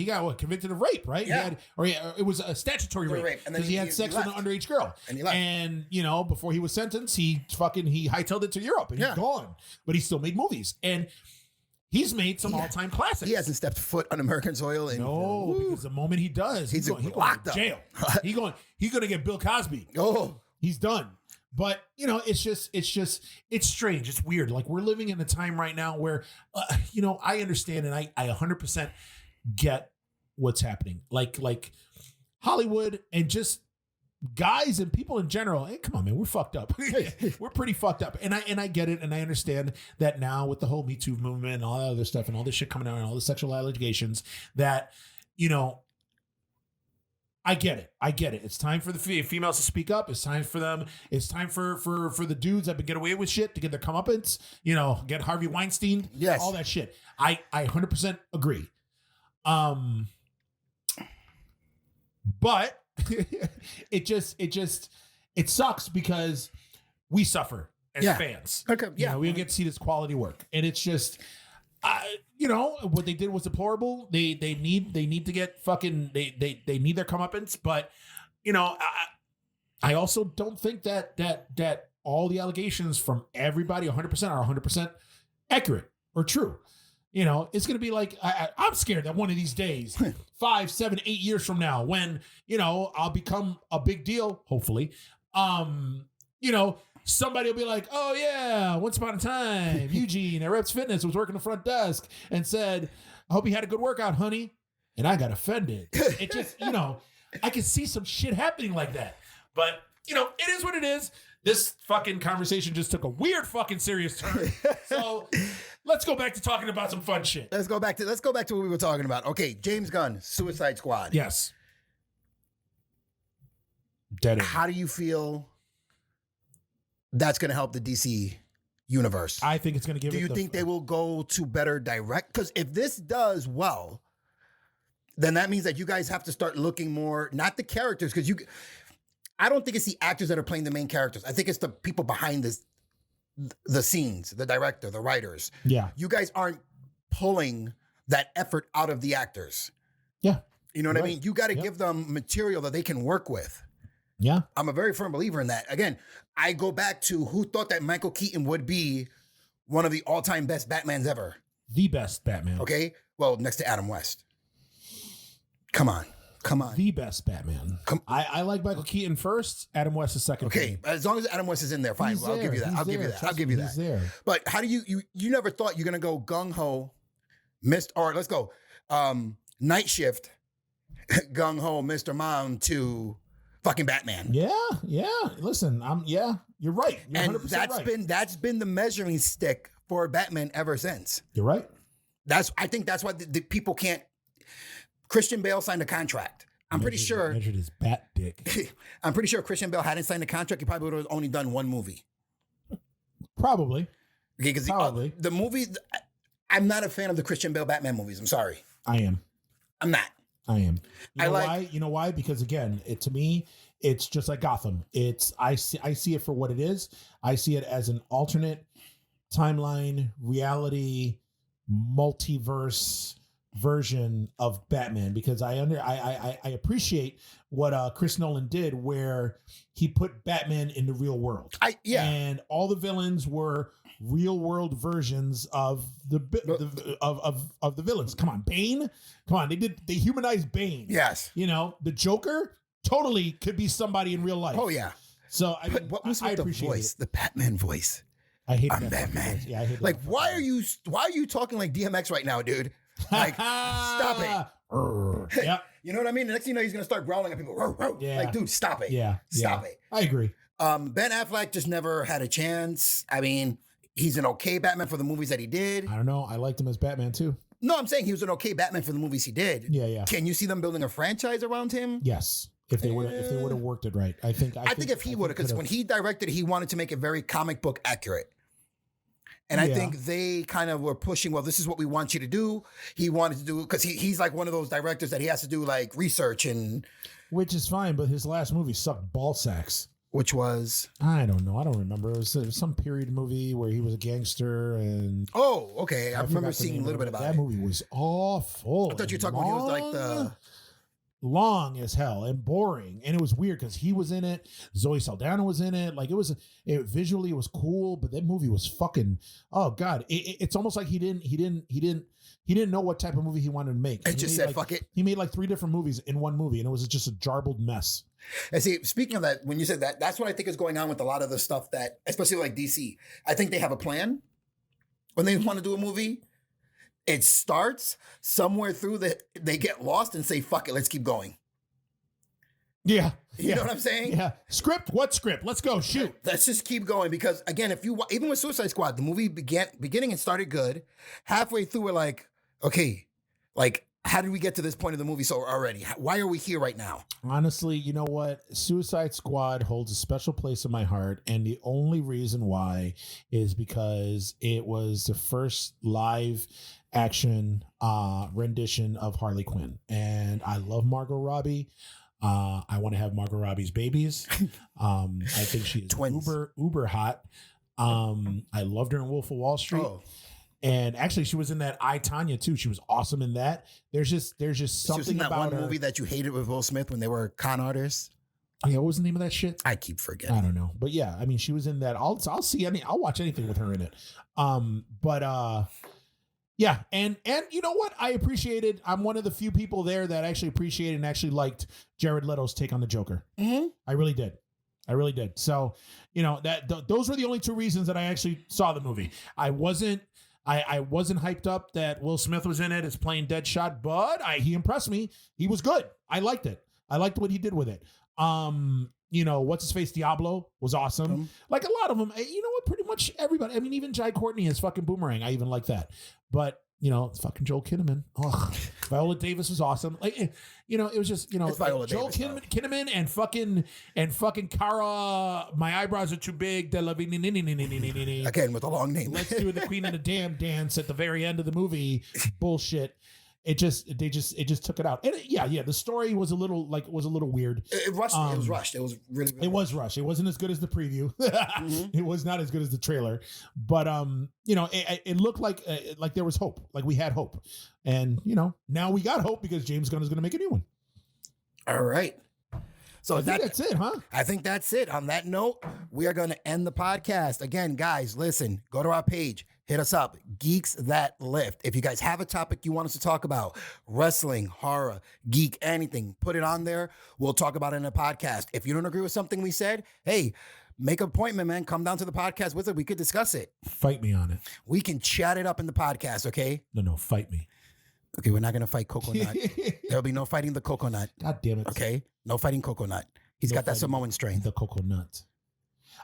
got what, convicted of rape, right? Yeah. It was a statutory rape because he had sex with an underage girl, and he left. And before he was sentenced, he hightailed it to Europe, and he's gone, but he still made movies, and he's made some all-time classics. He hasn't stepped foot on American soil. Because the moment he does, he's going to jail. He's going to get Bill Cosby. Oh, he's done. But it's strange. It's weird. Like, we're living in a time right now where, I understand and I 100% get what's happening. Like Hollywood and just guys and people in general. Hey, come on, man, we're fucked up. We're pretty fucked up. And I get it. And I understand that now with the whole Me Too movement and all that other stuff and all this shit coming out and all the sexual allegations that, I get it. It's time for the females to speak up. It's time for them. It's time for the dudes that get away with shit to get their comeuppance, get Harvey Weinstein. Yes. All that shit. I 100% agree. But it sucks because we suffer as fans. Okay, You know, we don't get to see this quality work, and it's just, you know, what they did was deplorable. They need to get fucking they need their comeuppance, but you know, I also don't think that all the allegations from everybody 100% are 100% accurate or true. You know, it's going to be like, I'm scared that one of these days, 5, 7, 8 years from now, when, you know, I'll become a big deal, hopefully, you know, somebody will be like, oh yeah, once upon a time, Eugene at Reps Fitness was working the front desk and said, I hope you had a good workout, honey. And I got offended. It just, you know, I can see some shit happening like that. But, you know, it is what it is. This fucking conversation just took a weird fucking serious turn. So let's go back to talking about some fun shit. Let's go back to what we were talking about. Okay, James Gunn, Suicide Squad. Yes. Dead end. How do you feel that's going to help the DC universe? I think it's going to give. Do you think they will go to better direct? Because if this does well, then that means that you guys have to start looking more, not the characters, because I don't think it's the actors that are playing the main characters. I think it's the people behind the scenes, the director, the writers. Yeah. You guys aren't pulling that effort out of the actors. Yeah. You know what I mean? You got to give them material that they can work with. Yeah. I'm a very firm believer in that. Again, I go back to who thought that Michael Keaton would be one of the all-time best Batmans ever. The best Batman. Okay? Well, next to Adam West. Come on. The best Batman. I like Michael Keaton first, Adam West is second. Okay, as long as Adam West is in there, fine. Well, I'll give you that. I'll give you that. He's there. But how do you never thought you're gonna go gung-ho, let's go, Night Shift, gung-ho, Mr. Mom to fucking Batman. Yeah. Listen, you're right. You're And 100% that's been the measuring stick for Batman ever since. You're right. I think that's why the people can't. Christian Bale signed a contract. I'm pretty sure. Measured his bat dick. I'm pretty sure if Christian Bale hadn't signed a contract, he probably would have only done one movie. Probably. Okay, because the movie, I'm not a fan of the Christian Bale Batman movies. I'm sorry. I am. I'm not. I am. Why? You know why? Because again, to me, it's just like Gotham. I see it for what it is. I see it as an alternate timeline, reality, multiverse version of Batman, because I appreciate what Chris Nolan did, where he put Batman in the real world. And all the villains were real world versions of the villains. Come on, Bane. Come on, they humanized Bane. Yes. You know, the Joker totally could be somebody in real life. Oh yeah. So what was with the voice, the Batman voice? I hate I'm Batman. Yeah, I hate like why are you talking like DMX right now, dude? Like, stop it. Yeah. You know what I mean? The next thing you know, he's going to start growling at people. Row, row. Yeah. Like, dude, stop it. Yeah. Stop it. I agree. Ben Affleck just never had a chance. I mean, he's an okay Batman for the movies that he did. I don't know. I liked him as Batman too. No, I'm saying he was an okay Batman for the movies he did. Yeah. Can you see them building a franchise around him? Yes. If they would have worked it right. I think if he would have, because when he directed, he wanted to make it very comic book accurate. And I think they kind of were pushing, well, this is what we want you to do. He wanted to do, because he's like one of those directors that he has to do like research and. Which is fine, but his last movie sucked ball sacks. Which was? I don't know. I don't remember. It was some period movie where he was a gangster and. Oh, okay. I remember seeing a little bit about it. That movie was awful. I thought you were talking when he was like the. Long as hell and boring, and it was weird because he was in it, Zoe Saldana was in it. Like visually it was cool, but that movie was fucking. Oh god, it's almost like he didn't know what type of movie he wanted to make. It just said fuck it. He made like 3 different movies in one movie, and it was just a jarbled mess. And see, speaking of that, when you said that, that's what I think is going on with a lot of the stuff that, especially like DC. I think they have a plan when they want to do a movie. It starts somewhere through they get lost and say, fuck it, let's keep going. Yeah. You know what I'm saying? Yeah. Script? What script? Let's go. Shoot. Let's just keep going. Because again, even with Suicide Squad, the movie beginning and started good. Halfway through, we're like, okay, like, how did we get to this point of the movie so already? Why are we here right now? Honestly, you know what? Suicide Squad holds a special place in my heart. And the only reason why is because it was the first live action rendition of Harley Quinn. And I love Margot Robbie. I want to have Margot Robbie's babies. I think she is Twins. uber hot. I loved her in Wolf of Wall Street. Oh. And actually, she was in that I, Tonya too. She was awesome in that. There's just She was something in that about one her. movie that you hated with Will Smith when they were con artists. Oh, yeah, what was the name of that shit? I keep forgetting. I don't know, but yeah, I mean, she was in that. I'll watch anything with her in it. Yeah, and you know what? I appreciated. I'm one of the few people there that actually appreciated and actually liked Jared Leto's take on the Joker. Mm-hmm. I really did. So, you know, those were the only two reasons that I actually saw the movie. I wasn't hyped up that Will Smith was in it as playing Deadshot, but he impressed me. He was good. I liked it. I liked what he did with it. You know, what's his face? Diablo was awesome. Like a lot of them, you know what? Pretty much everybody. I mean, even Jai Courtney as fucking Boomerang. I even like that. But you know, it's fucking Joel Kinnaman. Oh, Viola Davis was awesome. Like, you know, it was just, you know, Joel Kinnaman and fucking Cara. My eyebrows are too big. Again, with a long name. Let's do the Queen of the Damn dance at the very end of the movie. Bullshit. It just took it out. And the story was a little weird. It was rushed. It was really it was rushed. It wasn't as good as the preview. It was not as good as the trailer. But you know, it looked like there was hope. Like we had hope. And you know, now we got hope because James Gunn is going to make a new one. All right. So that's it, huh? I think that's it. On that note, we are going to end the podcast. Again, guys, listen, go to our page. Hit us up, Geeks That Lift. If you guys have a topic you want us to talk about, wrestling, horror, geek, anything, put it on there. We'll talk about it in a podcast. If you don't agree with something we said, hey, make an appointment, man. Come down to the podcast with it. We could discuss it. Fight me on it. We can chat it up in the podcast, okay? No, fight me. Okay, we're not going to fight Coconut. There'll be no fighting the Coconut. God damn it. Okay? No fighting Coconut. He's got that Samoan strength. The Coconut.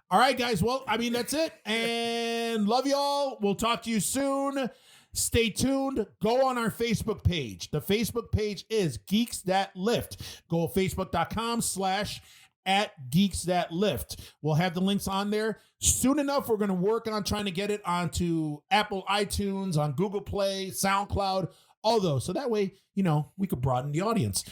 All right, guys. Well, I mean, that's it. And love y'all. We'll talk to you soon. Stay tuned. Go on our Facebook page. The Facebook page is Geeks That Lift. Go to facebook.com/@Geeks That Lift. We'll have the links on there. Soon enough, we're going to work on trying to get it onto Apple iTunes, on Google Play, SoundCloud, all those. So that way, you know, we could broaden the audience.